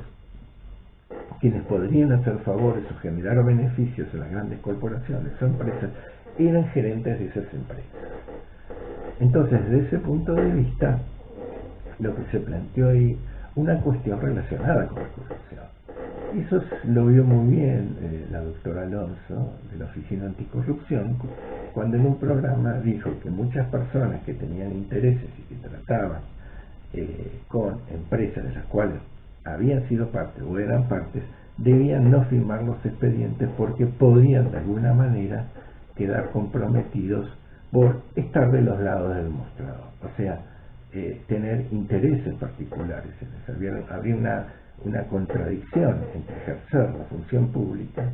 quienes podrían hacer favores o generar beneficios en las grandes corporaciones o empresas, eran gerentes de esas empresas. Entonces, desde ese punto de vista, lo que se planteó ahí, una cuestión relacionada con la corrupción. Y eso lo vio muy bien la doctora Alonso, de la Oficina Anticorrupción, cuando en un programa dijo que muchas personas que tenían intereses y que trataban con empresas de las cuales habían sido parte o eran partes, debían no firmar los expedientes porque podían de alguna manera quedar comprometidos por estar de los lados del mostrador, o sea, tener intereses particulares en eso. Habría una contradicción entre ejercer la función pública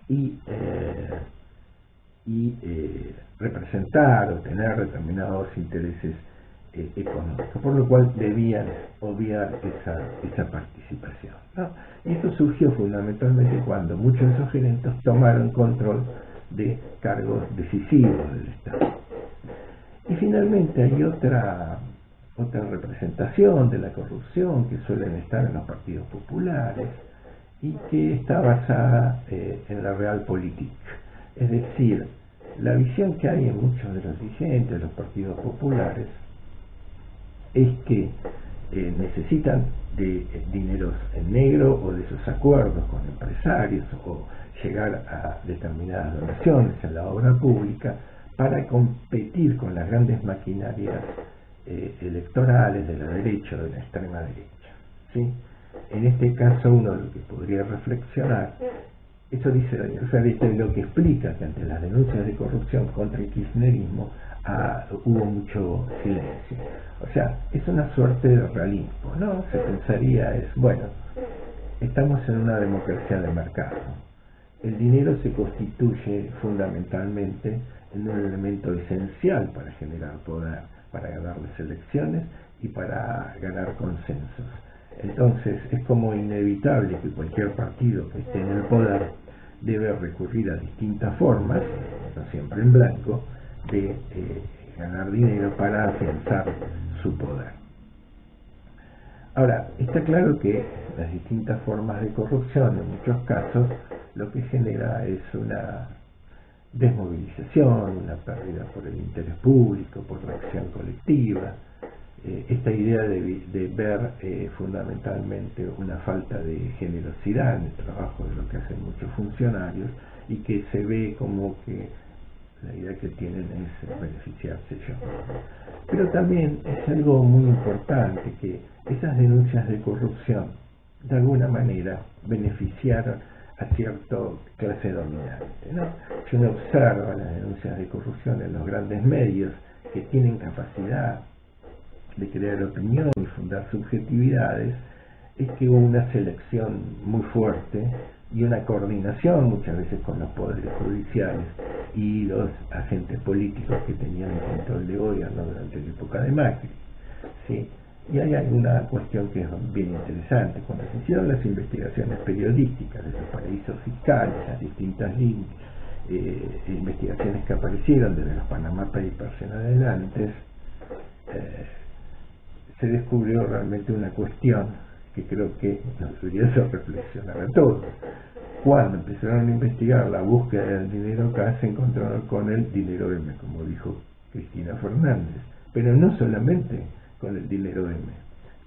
y representar o tener determinados intereses económicos, por lo cual debían obviar esa participación, ¿no? Y esto surgió fundamentalmente cuando muchos de esos gerentes tomaron control de cargos decisivos del Estado. Y finalmente hay otra representación de la corrupción que suelen estar en los partidos populares y que está basada en la realpolitik. Es decir, la visión que hay en muchos de los dirigentes de los partidos populares es que necesitan de dineros en negro o de esos acuerdos con empresarios o llegar a determinadas donaciones en la obra pública para competir con las grandes maquinarias electorales de la derecha o de la extrema derecha, ¿sí? En este caso uno lo que podría reflexionar, eso dice Daniel Ferrista, lo que explica que ante las denuncias de corrupción contra el kirchnerismo hubo mucho silencio. O sea, es una suerte de realismo, ¿no? Se pensaría bueno, estamos en una democracia de mercado el dinero se constituye fundamentalmente en un elemento esencial para generar poder, para ganar las elecciones y para ganar consensos. Entonces es como inevitable que cualquier partido que esté en el poder debe recurrir a distintas formas, no siempre en blanco, de ganar dinero para afianzar su poder. Ahora, está claro que las distintas formas de corrupción, en muchos casos, lo que genera es una desmovilización, una pérdida por el interés público, por la acción colectiva, esta idea de ver fundamentalmente una falta de generosidad en el trabajo de lo que hacen muchos funcionarios y que se ve como que la idea que tienen es beneficiarse ellos. Pero también es algo muy importante que esas denuncias de corrupción de alguna manera beneficiaron a cierta clase dominante, ¿no? Si uno observa las denuncias de corrupción en los grandes medios que tienen capacidad de crear opinión y fundar subjetividades, es que hubo una selección muy fuerte y una coordinación muchas veces con los poderes judiciales y los agentes políticos que tenían el control de gobierno durante la época de Macri, ¿sí? Y hay alguna cuestión que es bien interesante. Cuando se hicieron las investigaciones periodísticas de los paraísos fiscales, las distintas investigaciones que aparecieron desde los Panama Papers en adelante, se descubrió realmente una cuestión que creo que nos debería hacer reflexionar a todos. Cuando empezaron a investigar la búsqueda del dinero acá, se encontraron con el dinero M, como dijo Cristina Fernández, pero no solamente con el dinero M,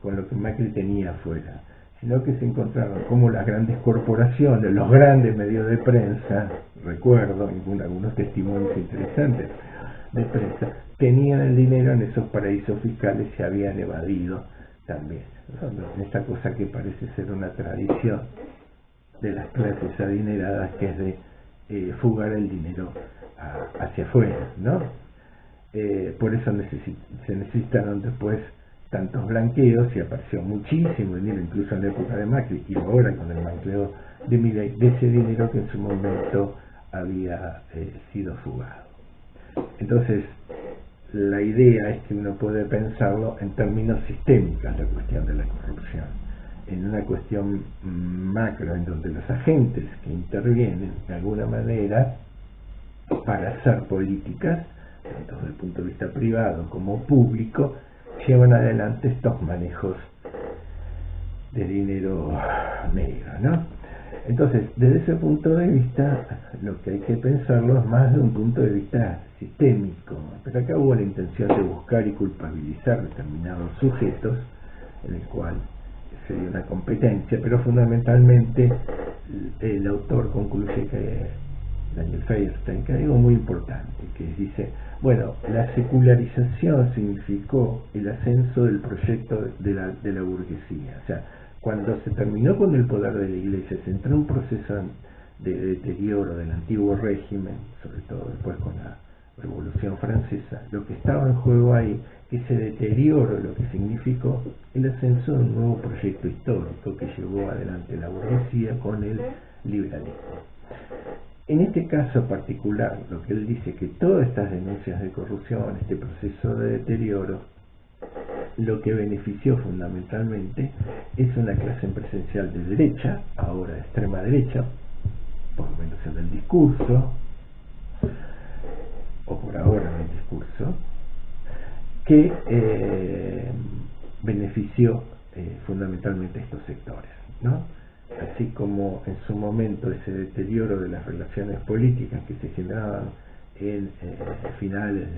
con lo que Macri tenía afuera, sino que se encontraron como las grandes corporaciones, los grandes medios de prensa, recuerdo algunos testimonios interesantes de prensa, tenían el dinero en esos paraísos fiscales y se habían evadido también. Esta cosa que parece ser una tradición de las clases adineradas, que es de fugar el dinero hacia afuera, ¿no? Por eso se necesitaron después tantos blanqueos y apareció muchísimo dinero, incluso en la época de Macri y ahora con el blanqueo de Milei, de ese dinero que en su momento había sido fugado. Entonces, la idea es que uno puede pensarlo en términos sistémicos, la cuestión de la corrupción, en una cuestión macro, en donde los agentes que intervienen de alguna manera para hacer políticas, tanto desde el punto de vista privado como público, llevan adelante estos manejos de dinero negro, ¿no? Entonces, desde ese punto de vista, lo que hay que pensarlo es más de un punto de vista sistémico. Pero acá hubo la intención de buscar y culpabilizar determinados sujetos, en el cual se dio una competencia, pero fundamentalmente el autor concluye que Daniel Feierstein, que hay algo muy importante, que dice, bueno, la secularización significó el ascenso del proyecto de la burguesía. O sea, cuando se terminó con el poder de la Iglesia, se entró en un proceso de deterioro del antiguo régimen, sobre todo después con la Revolución Francesa, lo que estaba en juego ahí, ese deterioro, lo que significó el ascenso de un nuevo proyecto histórico que llevó adelante la burguesía con el liberalismo. En este caso particular, lo que él dice, que todas estas denuncias de corrupción, este proceso de deterioro, lo que benefició fundamentalmente es una clase empresarial de derecha, ahora de extrema derecha, por lo menos en el discurso, o por ahora en el discurso, que benefició fundamentalmente a estos sectores, ¿no? Así como en su momento ese deterioro de las relaciones políticas que se generaban en finales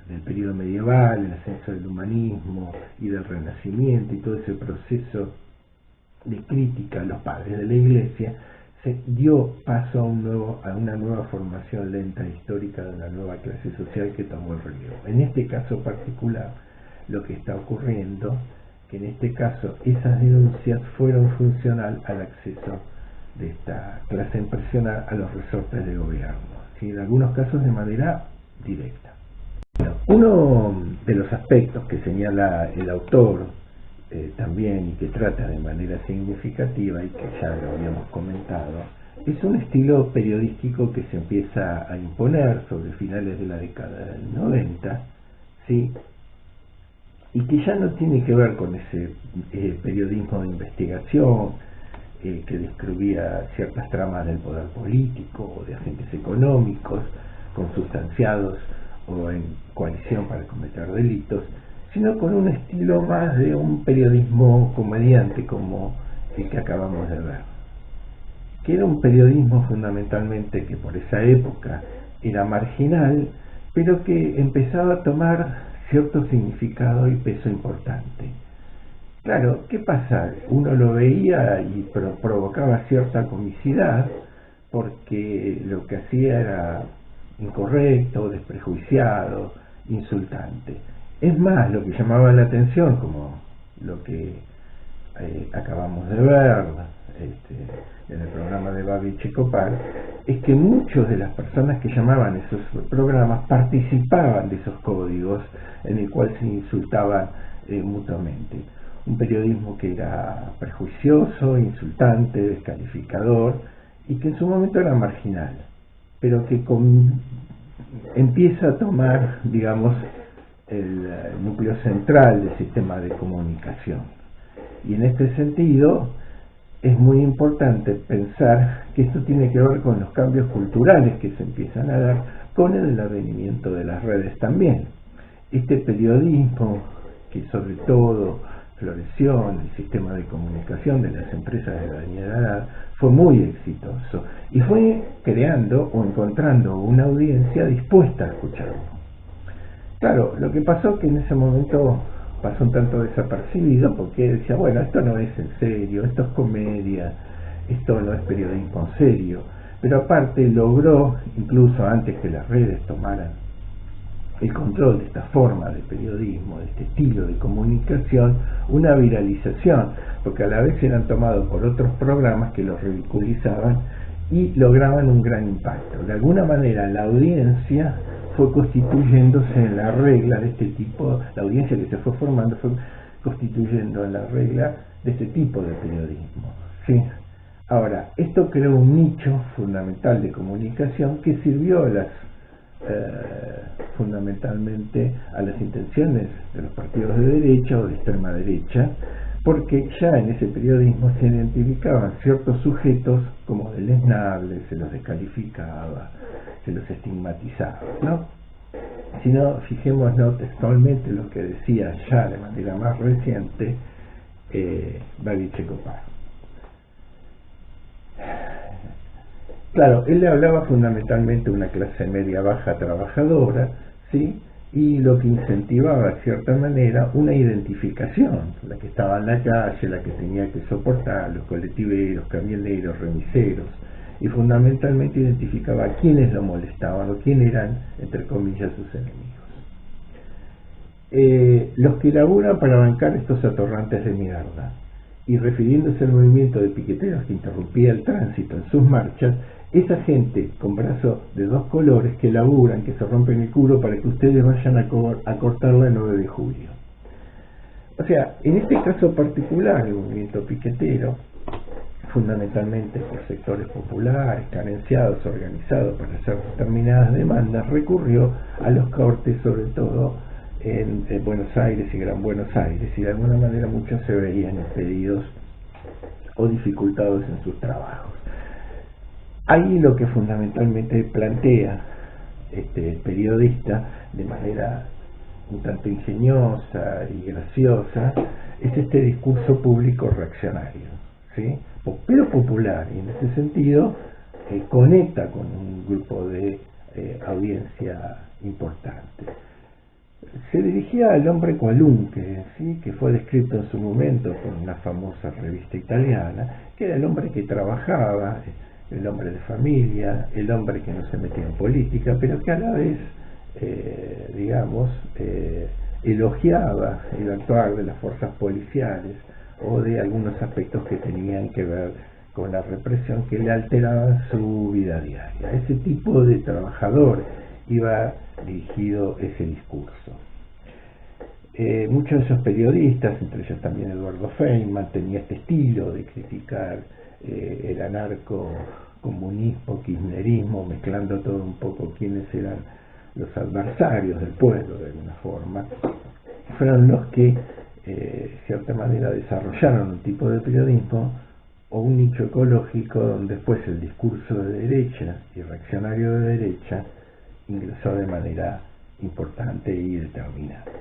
del periodo medieval, el ascenso del humanismo y del renacimiento y todo ese proceso de crítica a los padres de la Iglesia, se dio paso a una nueva formación lenta histórica de una nueva clase social que tomó el relevo. En este caso particular, lo que está ocurriendo, que en este caso esas denuncias fueron funcional al acceso de esta clase empresarial a los resortes de gobierno, ¿sí? En algunos casos de manera directa. Bueno, uno de los aspectos que señala el autor también, y que trata de manera significativa, y que ya lo habíamos comentado, es un estilo periodístico que se empieza a imponer sobre finales de la década del 90, ¿sí? Y que ya no tiene que ver con ese periodismo de investigación que describía ciertas tramas del poder político o de agentes económicos consubstanciados o en coalición para cometer delitos, sino con un estilo más de un periodismo comediante como el que acabamos de ver, que era un periodismo fundamentalmente que por esa época era marginal, pero que empezaba a tomar cierto significado y peso importante. Claro, ¿qué pasa? Uno lo veía y provocaba cierta comicidad porque lo que hacía era incorrecto, desprejuiciado, insultante. Es más, lo que llamaba la atención, como lo que acabamos de ver en el programa de Babi Checopar, es que muchas de las personas que llamaban esos programas participaban de esos códigos en el cual se insultaban mutuamente. Un periodismo que era prejuicioso, insultante, descalificador, y que en su momento era marginal, pero que empieza a tomar, digamos, el núcleo central del sistema de comunicación. Y en este sentido es muy importante pensar que esto tiene que ver con los cambios culturales que se empiezan a dar con el advenimiento de las redes también. Este periodismo que sobre todo floreció en el sistema de comunicación de las empresas de la mediana edad fue muy exitoso y fue creando o encontrando una audiencia dispuesta a escucharlo. Claro, lo que pasó que en ese momento pasó un tanto desapercibido porque decía, bueno, esto no es en serio, esto es comedia, esto no es periodismo serio, pero aparte logró, incluso antes que las redes tomaran el control de esta forma de periodismo, de este estilo de comunicación, una viralización, porque a la vez eran tomados por otros programas que los ridiculizaban y lograban un gran impacto. De alguna manera la audiencia fue constituyéndose en la regla de este tipo, la audiencia que se fue formando fue constituyendo en la regla de este tipo de periodismo, ¿sí? Ahora, esto creó un nicho fundamental de comunicación que sirvió a las fundamentalmente a las intenciones de los partidos de derecha o de extrema derecha, porque ya en ese periodismo se identificaban ciertos sujetos como deleznables, se los descalificaba, se los estigmatizaba, ¿no? Si no, fijémonos textualmente lo que decía ya de manera más reciente Babi Checopar. Claro, él le hablaba fundamentalmente a una clase media baja trabajadora, ¿sí? Y lo que incentivaba de cierta manera una identificación, la que estaba en la calle, la que tenía que soportar, los colectiveros, camioneros, remiseros, y fundamentalmente identificaba a quiénes lo molestaban o quién eran, entre comillas, sus enemigos. Los que laburan para bancar estos atorrantes de mierda, y refiriéndose al movimiento de piqueteros que interrumpía el tránsito en sus marchas, esa gente con brazos de dos colores que laburan, que se rompen el culo para que ustedes vayan a cortarla el 9 de julio. O sea, en este caso particular, el movimiento piquetero, fundamentalmente por sectores populares, carenciados, organizados para hacer determinadas demandas, recurrió a los cortes, sobre todo en Buenos Aires y Gran Buenos Aires, y de alguna manera muchos se veían impedidos o dificultados en sus trabajos. Ahí lo que fundamentalmente plantea el periodista de manera un tanto ingeniosa y graciosa es este discurso público reaccionario, ¿sí? Pero popular, y en ese sentido conecta con un grupo de audiencia importante. Se dirigía al hombre cualunque, ¿sí? Que fue descrito en su momento por una famosa revista italiana, que era el hombre que trabajaba, el hombre de familia, el hombre que no se metía en política, pero que a la vez, elogiaba el actuar de las fuerzas policiales o de algunos aspectos que tenían que ver con la represión que le alteraban su vida diaria. A ese tipo de trabajador iba dirigido ese discurso. Muchos de esos periodistas, entre ellos también Eduardo Feynman, tenía este estilo de criticar el anarcocomunismo, kirchnerismo, mezclando todo un poco quiénes eran los adversarios del pueblo de alguna forma. Fueron los que de cierta manera desarrollaron un tipo de periodismo o un nicho ecológico donde después el discurso de derecha y reaccionario de derecha ingresó de manera importante y determinante.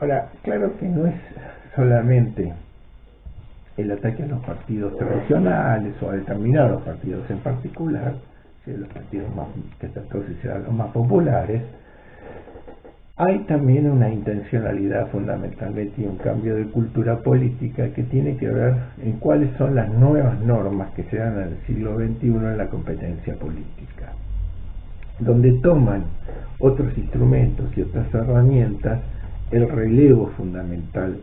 Ahora, claro que no es solamente el ataque a los partidos tradicionales o a determinados partidos en particular, los partidos más, que entonces serán los más populares. Hay también una intencionalidad fundamentalmente y un cambio de cultura política que tiene que ver en cuáles son las nuevas normas que se dan en el siglo XXI en la competencia política, donde toman otros instrumentos y otras herramientas el relevo fundamental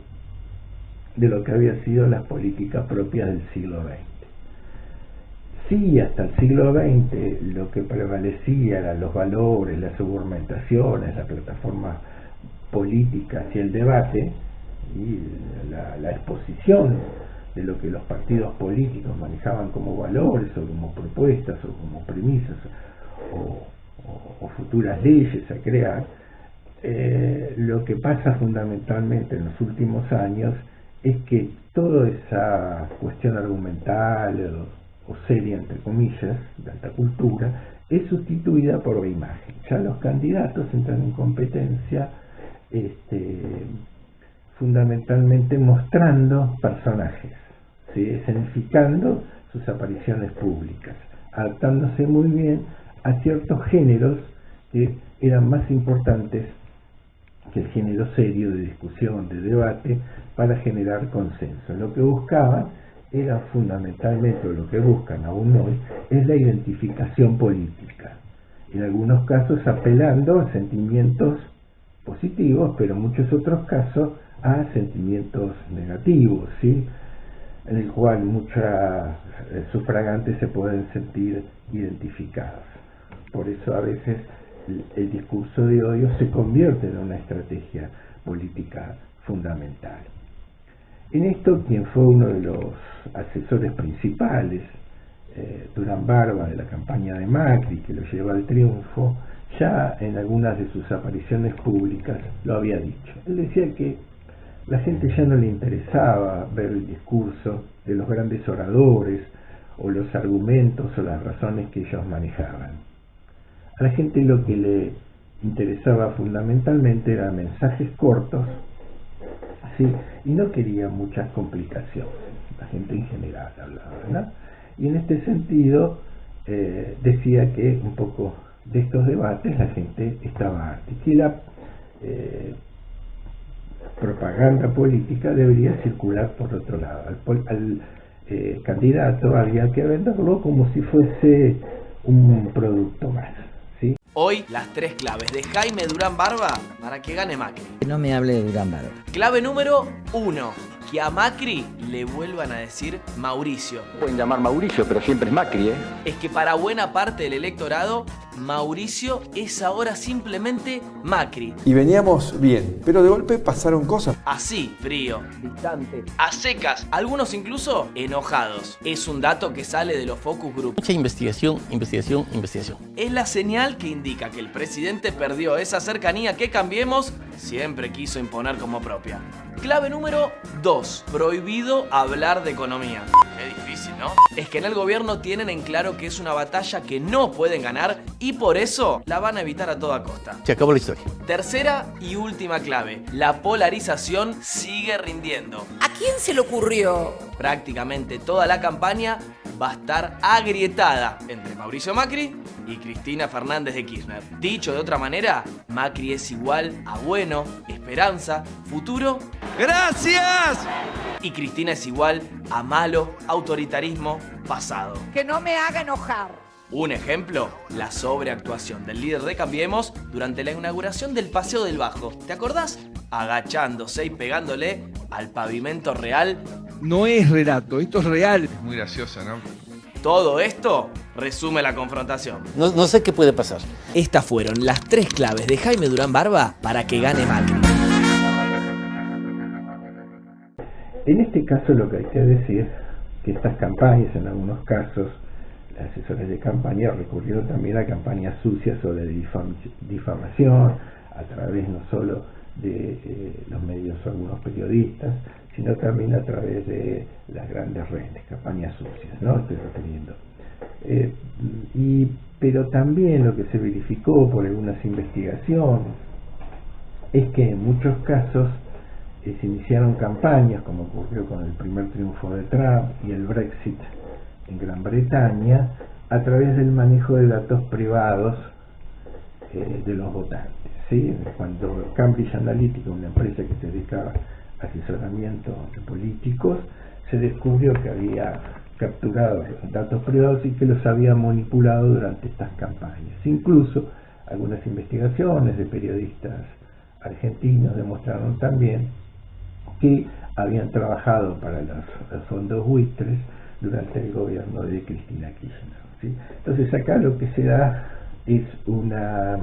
de lo que había sido las políticas propias del siglo XX. Sí, hasta el siglo XX lo que prevalecía eran los valores, las argumentaciones, las plataformas políticas y el debate y la exposición de lo que los partidos políticos manejaban como valores o como propuestas o como premisas o futuras leyes a crear. Lo que pasa fundamentalmente en los últimos años es que toda esa cuestión argumental o seria, entre comillas, de alta cultura, es sustituida por la imagen. Ya los candidatos entran en competencia fundamentalmente mostrando personajes, ¿sí? Escenificando sus apariciones públicas, adaptándose muy bien a ciertos géneros que eran más importantes que el género serio de discusión, de debate, para generar consenso. Lo que buscaban era fundamentalmente, o lo que buscan aún hoy, es la identificación política. En algunos casos apelando a sentimientos positivos, pero en muchos otros casos a sentimientos negativos, ¿sí? En el cual muchos sufragantes se pueden sentir identificados. Por eso a veces el discurso de odio se convierte en una estrategia política fundamental. En esto, quien fue uno de los asesores principales, Durán Barba, de la campaña de Macri, que lo lleva al triunfo, ya en algunas de sus apariciones públicas lo había dicho. Él decía que la gente ya no le interesaba ver el discurso de los grandes oradores o los argumentos o las razones que ellos manejaban. A la gente lo que le interesaba fundamentalmente eran mensajes cortos, ¿sí? Y no quería muchas complicaciones. La gente en general hablaba, ¿no? Y en este sentido decía que un poco de estos debates la gente estaba harta y que la propaganda política debería circular por otro lado. Al candidato había que venderlo como si fuese un producto más. Hoy, las 3 claves de Jaime Durán Barba para que gane Macri. No me hable de Durán Barba. Clave número 1. Que a Macri le vuelvan a decir Mauricio. Pueden llamar Mauricio, pero siempre es Macri, ¿eh? Es que para buena parte del electorado, Mauricio es ahora simplemente Macri. Y veníamos bien, pero de golpe pasaron cosas. Así, frío, distante, a secas, algunos incluso enojados. Es un dato que sale de los focus group. Mucha investigación. Es la señal que indica que el presidente perdió esa cercanía que Cambiemos siempre quiso imponer como propia. Clave número 2. Prohibido hablar de economía. Qué difícil, ¿no? Es que en el gobierno tienen en claro que es una batalla que no pueden ganar y por eso la van a evitar a toda costa. Se acabó la historia. Tercera y última clave. La polarización sigue rindiendo. ¿A quién se le ocurrió? Prácticamente toda la campaña va a estar agrietada entre Mauricio Macri y Cristina Fernández de Kirchner. Dicho de otra manera, Macri es igual a bueno, esperanza, futuro. ¡Gracias! Y Cristina es igual a malo, autoritarismo, pasado. Que no me haga enojar. Un ejemplo, la sobreactuación del líder de Cambiemos durante la inauguración del Paseo del Bajo. ¿Te acordás? Agachándose y pegándole al pavimento real. No es relato, esto es real. Es muy graciosa, ¿no? Todo esto resume la confrontación. No sé qué puede pasar. Estas fueron las 3 claves de Jaime Durán Barba para que gane Macri. En este caso lo que hay que decir que estas campañas, en algunos casos, las asesores de campaña recurrieron también a campañas sucias o de difamación, a través no solo de los medios o algunos periodistas, sino también a través de las grandes redes, campañas sucias, ¿no? Estoy refiriendo. Pero también lo que se verificó por algunas investigaciones es que en muchos casos se iniciaron campañas, como ocurrió con el primer triunfo de Trump y el Brexit en Gran Bretaña, a través del manejo de datos privados de los votantes, ¿sí? Cuando Cambridge Analytica, una empresa que se dedicaba a asesoramiento de políticos, se descubrió que había capturado datos privados y que los había manipulado durante estas campañas. Incluso algunas investigaciones de periodistas argentinos demostraron también que habían trabajado para los fondos buitres durante el gobierno de Cristina Kirchner, ¿sí? Entonces acá lo que se da es una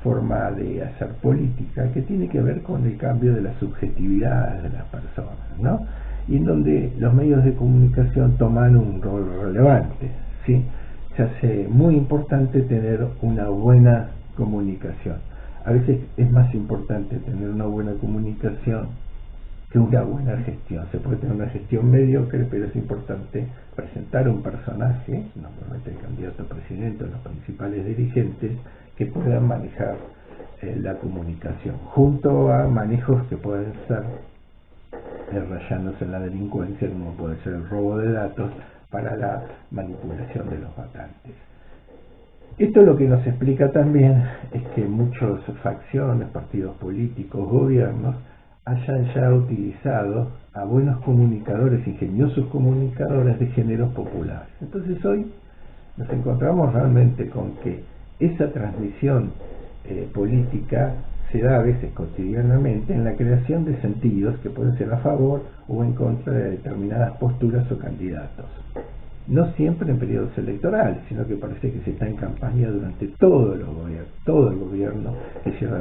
forma de hacer política que tiene que ver con el cambio de la subjetividad de las personas, ¿no? Y en donde los medios de comunicación toman un rol relevante, ¿sí? Se hace muy importante tener una buena comunicación. A veces es más importante tener una buena comunicación que una buena gestión. Se puede tener una gestión mediocre, pero es importante presentar un personaje, normalmente el candidato a presidente o los principales dirigentes, que puedan manejar la comunicación, junto a manejos que pueden ser rayándose en la delincuencia, como puede ser el robo de datos para la manipulación de los votantes. Esto lo que nos explica también es que muchas facciones, partidos políticos, gobiernos, hayan ya utilizado a buenos comunicadores, ingeniosos comunicadores de géneros populares. Entonces hoy nos encontramos realmente con que esa transmisión política se da a veces cotidianamente en la creación de sentidos que pueden ser a favor o en contra de determinadas posturas o candidatos. No siempre en periodos electorales, sino que parece que se está en campaña durante todo el gobierno que lleva.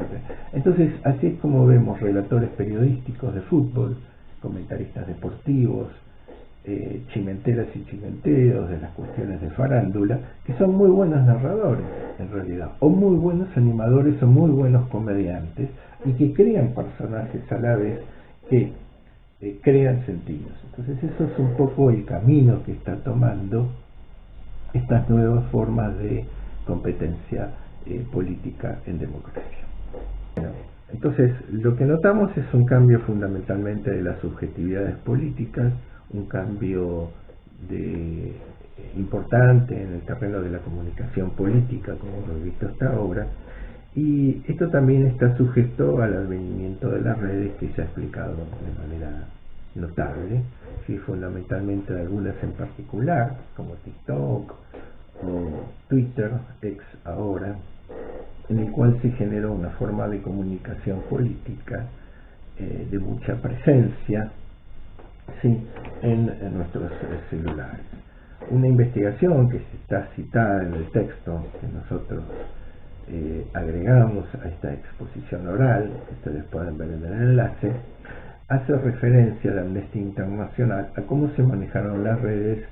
Entonces, así es como vemos relatores periodísticos de fútbol, comentaristas deportivos, chimenteras y chimenteros de las cuestiones de farándula, que son muy buenos narradores, en realidad, o muy buenos animadores o muy buenos comediantes, y que crean personajes a la vez que crean sentidos. Entonces eso es un poco el camino que está tomando estas nuevas formas de competencia política en democracia. Bueno, entonces lo que notamos es un cambio fundamentalmente de las subjetividades políticas, un cambio importante en el terreno de la comunicación política, como hemos visto hasta ahora, y esto también está sujeto al advenimiento de las redes, que se ha explicado de manera notable, sí, fundamentalmente de algunas en particular, como TikTok o Twitter, ex ahora, en el cual se generó una forma de comunicación política de mucha presencia, sí, en nuestros celulares. Una investigación que está citada en el texto que nosotros agregamos a esta exposición oral, que ustedes pueden ver en el enlace, hace referencia de Amnistía Internacional a cómo se manejaron las redes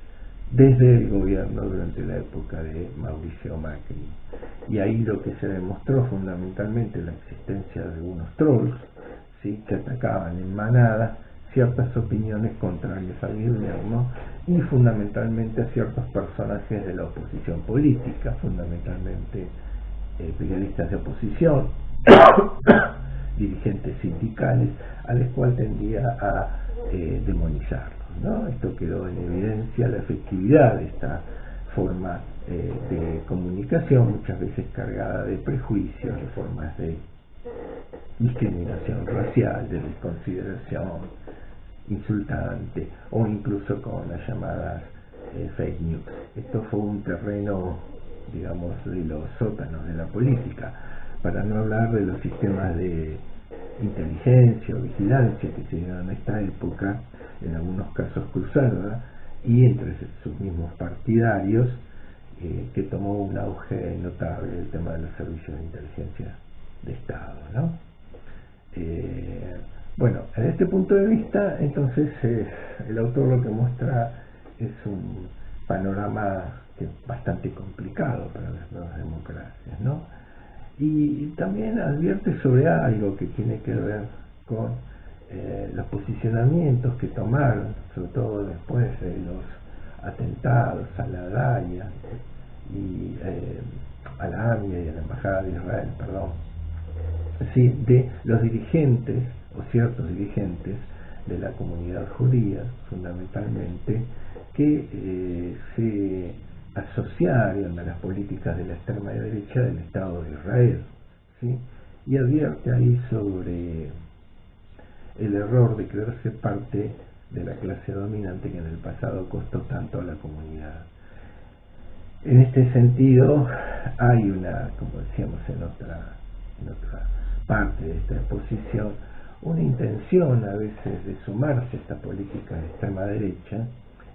desde el gobierno durante la época de Mauricio Macri. Y ahí lo que se demostró fundamentalmente la existencia de unos trolls, ¿sí?, que atacaban en manada ciertas opiniones contrarias al gobierno y fundamentalmente a ciertos personajes de la oposición política, fundamentalmente periodistas de oposición, dirigentes sindicales, a los cuales tendía a demonizarlos, ¿no? Esto quedó en evidencia la efectividad de esta forma de comunicación, muchas veces cargada de prejuicios, de formas de discriminación racial, de desconsideración insultante, o incluso con las llamadas fake news. Esto fue un terreno, digamos, de los sótanos de la política, para no hablar de los sistemas de inteligencia o vigilancia que se dieron en esta época, en algunos casos cruzada, y entre sus mismos partidarios, que tomó un auge notable el tema de los servicios de inteligencia de Estado, ¿no? Bueno, desde este punto de vista, entonces, el autor lo que muestra es un panorama que es bastante complicado para las nuevas democracias, ¿no? Y también advierte sobre algo que tiene que ver con los posicionamientos que tomaron, sobre todo después de los atentados a la DAIA y a la AMIA y a la Embajada de Israel, perdón, sí, de los dirigentes o ciertos dirigentes de la comunidad judía, fundamentalmente, que se asociaron a las políticas de la extrema derecha del Estado de Israel, ¿sí? Y advierte ahí sobre el error de creerse parte de la clase dominante que en el pasado costó tanto a la comunidad. En este sentido, hay una, como decíamos en otra parte de esta exposición, una intención a veces de sumarse a esta política de extrema derecha,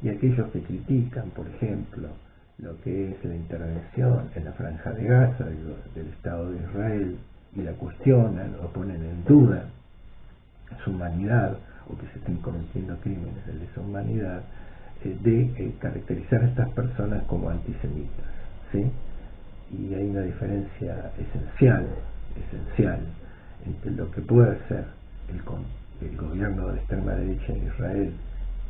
y aquellos que critican, por ejemplo, lo que es la intervención en la Franja de Gaza del Estado de Israel y la cuestionan o ponen en duda su humanidad o que se estén cometiendo crímenes de lesa humanidad, de caracterizar a estas personas como antisemitas, ¿sí? Y hay una diferencia esencial entre lo que puede hacer el gobierno de la extrema derecha en Israel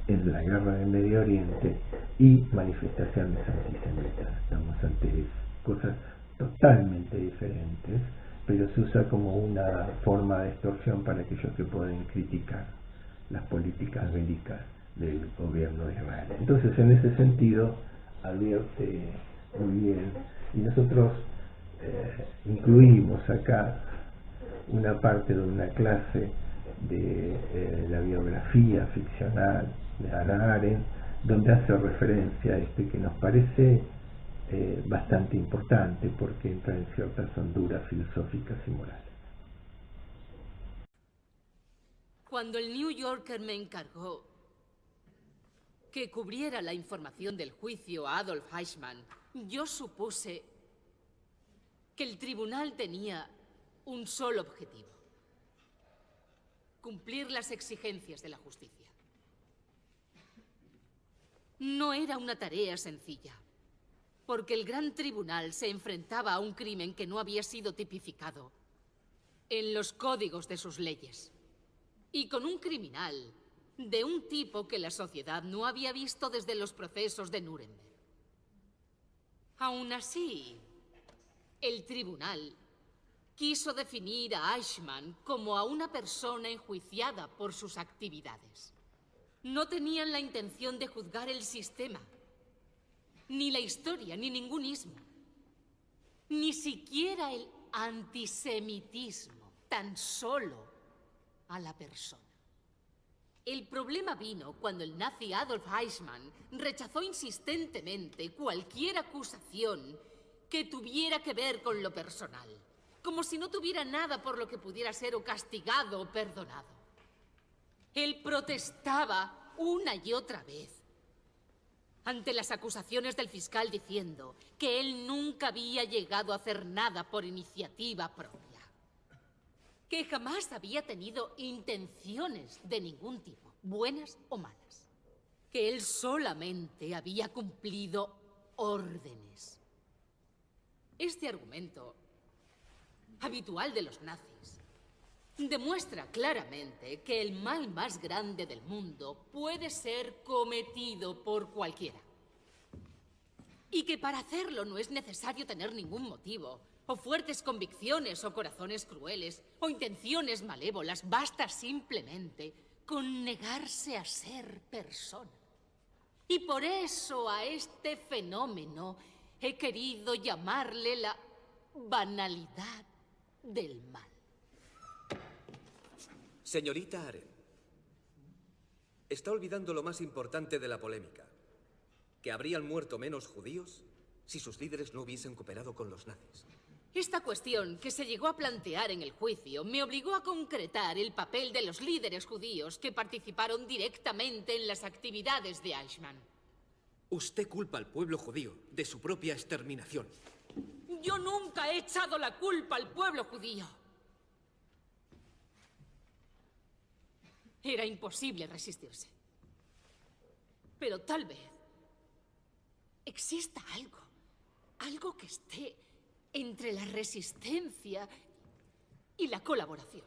en la guerra del Medio Oriente y manifestaciones antisemitas. Estamos ante cosas totalmente diferentes, pero se usa como una forma de extorsión para aquellos que pueden criticar las políticas bélicas del gobierno de Israel. Entonces, en ese sentido, advierte muy bien, y nosotros incluimos acá una parte de una clase de la biografía ficcional de Hannah Arendt, donde hace referencia a que nos parece bastante importante porque entra en ciertas honduras filosóficas y morales. Cuando el New Yorker me encargó que cubriera la información del juicio a Adolf Eichmann, yo supuse que el tribunal tenía un solo objetivo: cumplir las exigencias de la justicia. No era una tarea sencilla, porque el gran tribunal se enfrentaba a un crimen que no había sido tipificado en los códigos de sus leyes, y con un criminal de un tipo que la sociedad no había visto desde los procesos de Nuremberg. Aún así, el tribunal quiso definir a Eichmann como a una persona enjuiciada por sus actividades. No tenían la intención de juzgar el sistema, ni la historia, ni ningún ismo, ni siquiera el antisemitismo, tan solo a la persona. El problema vino cuando el nazi Adolf Eichmann rechazó insistentemente cualquier acusación que tuviera que ver con lo personal, como si no tuviera nada por lo que pudiera ser o castigado o perdonado. Él protestaba una y otra vez ante las acusaciones del fiscal diciendo que él nunca había llegado a hacer nada por iniciativa propia, que jamás había tenido intenciones de ningún tipo, buenas o malas, que él solamente había cumplido órdenes. Este argumento, habitual de los nazis, demuestra claramente que el mal más grande del mundo puede ser cometido por cualquiera. Y que para hacerlo no es necesario tener ningún motivo, o fuertes convicciones, o corazones crueles, o intenciones malévolas. Basta simplemente con negarse a ser persona. Y por eso a este fenómeno he querido llamarle la banalidad del mal. Señorita Arendt, está olvidando lo más importante de la polémica, que habrían muerto menos judíos si sus líderes no hubiesen cooperado con los nazis. Esta cuestión que se llegó a plantear en el juicio me obligó a concretar el papel de los líderes judíos que participaron directamente en las actividades de Eichmann. Usted culpa al pueblo judío de su propia exterminación. Yo nunca he echado la culpa al pueblo judío. Era imposible resistirse. Pero tal vez exista algo que esté entre la resistencia y la colaboración.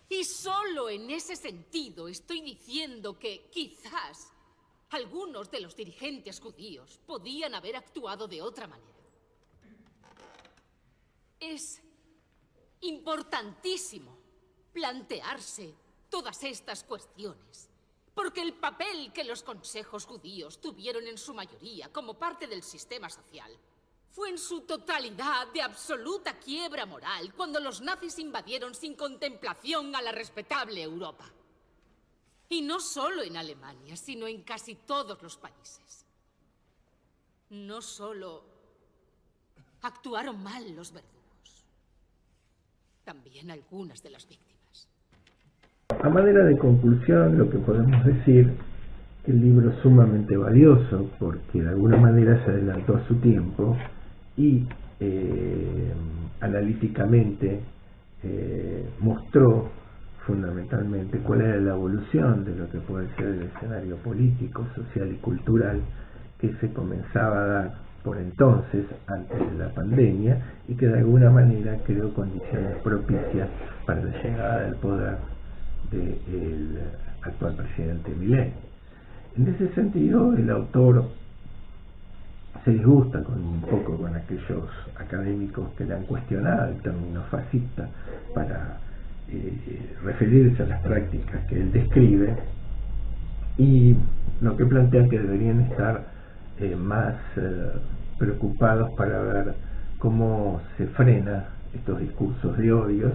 Y solo en ese sentido estoy diciendo que quizás algunos de los dirigentes judíos podían haber actuado de otra manera. Es importantísimo plantearse todas estas cuestiones, porque el papel que los consejos judíos tuvieron en su mayoría como parte del sistema social fue en su totalidad de absoluta quiebra moral cuando los nazis invadieron sin contemplación a la respetable Europa. Y no solo en Alemania, sino en casi todos los países. No solo actuaron mal los verdugos, también algunas de las víctimas. A manera de conclusión, lo que podemos decir que el libro es sumamente valioso porque de alguna manera se adelantó a su tiempo y analíticamente mostró fundamentalmente cuál era la evolución de lo que puede ser el escenario político, social y cultural que se comenzaba a dar por entonces, antes de la pandemia, y que de alguna manera creó condiciones propicias para la llegada del poder del actual presidente Milei. En ese sentido, el autor se disgusta un poco con aquellos académicos que le han cuestionado el término fascista para referirse a las prácticas que él describe, y lo que plantea que deberían estar más preocupados para ver cómo se frena estos discursos de odios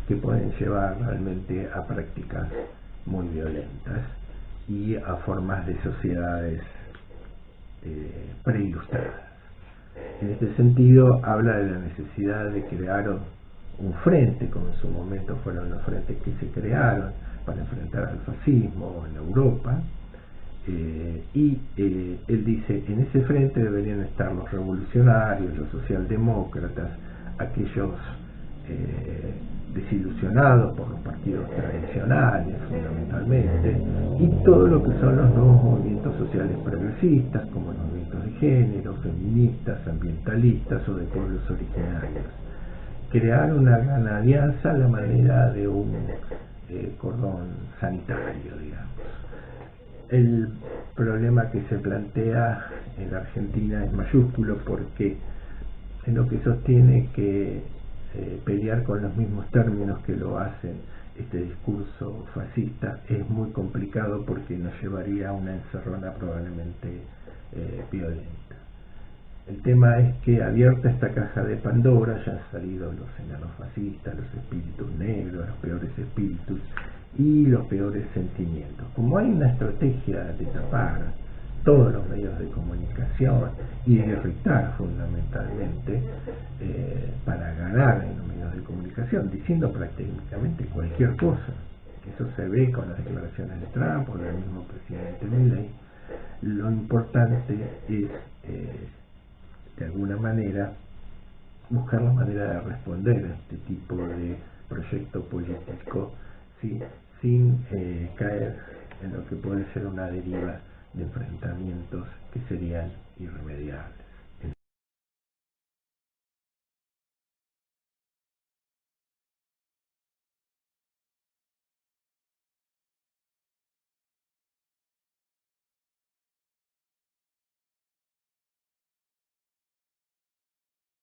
que pueden llevar realmente a prácticas muy violentas y a formas de sociedades preilustradas. En este sentido habla de la necesidad de crear un frente, como en su momento fueron los frentes que se crearon para enfrentar al fascismo en Europa, y él dice, en ese frente deberían estar los revolucionarios, los socialdemócratas, aquellos desilusionados por los partidos tradicionales fundamentalmente, y todo lo que son los nuevos movimientos sociales progresistas, como los movimientos de género, feministas, ambientalistas o de pueblos originarios. Crear una gran alianza a la manera de un cordón sanitario, digamos. El problema que se plantea en la Argentina es mayúsculo porque en lo que sostiene que pelear con los mismos términos que lo hacen este discurso fascista es muy complicado porque nos llevaría a una encerrona probablemente violenta. El tema es que abierta esta caja de Pandora ya han salido los enanos fascistas, los espíritus negros, los peores espíritus y los peores sentimientos. Como hay una estrategia de tapar todos los medios de comunicación y de irritar fundamentalmente para ganar en los medios de comunicación, diciendo prácticamente cualquier cosa. Eso se ve con las declaraciones de Trump o del mismo presidente Milei. Lo importante es de alguna manera buscar la manera de responder a este tipo de proyecto político, ¿sí? Sin caer en lo que puede ser una deriva de enfrentamientos que serían irremediables.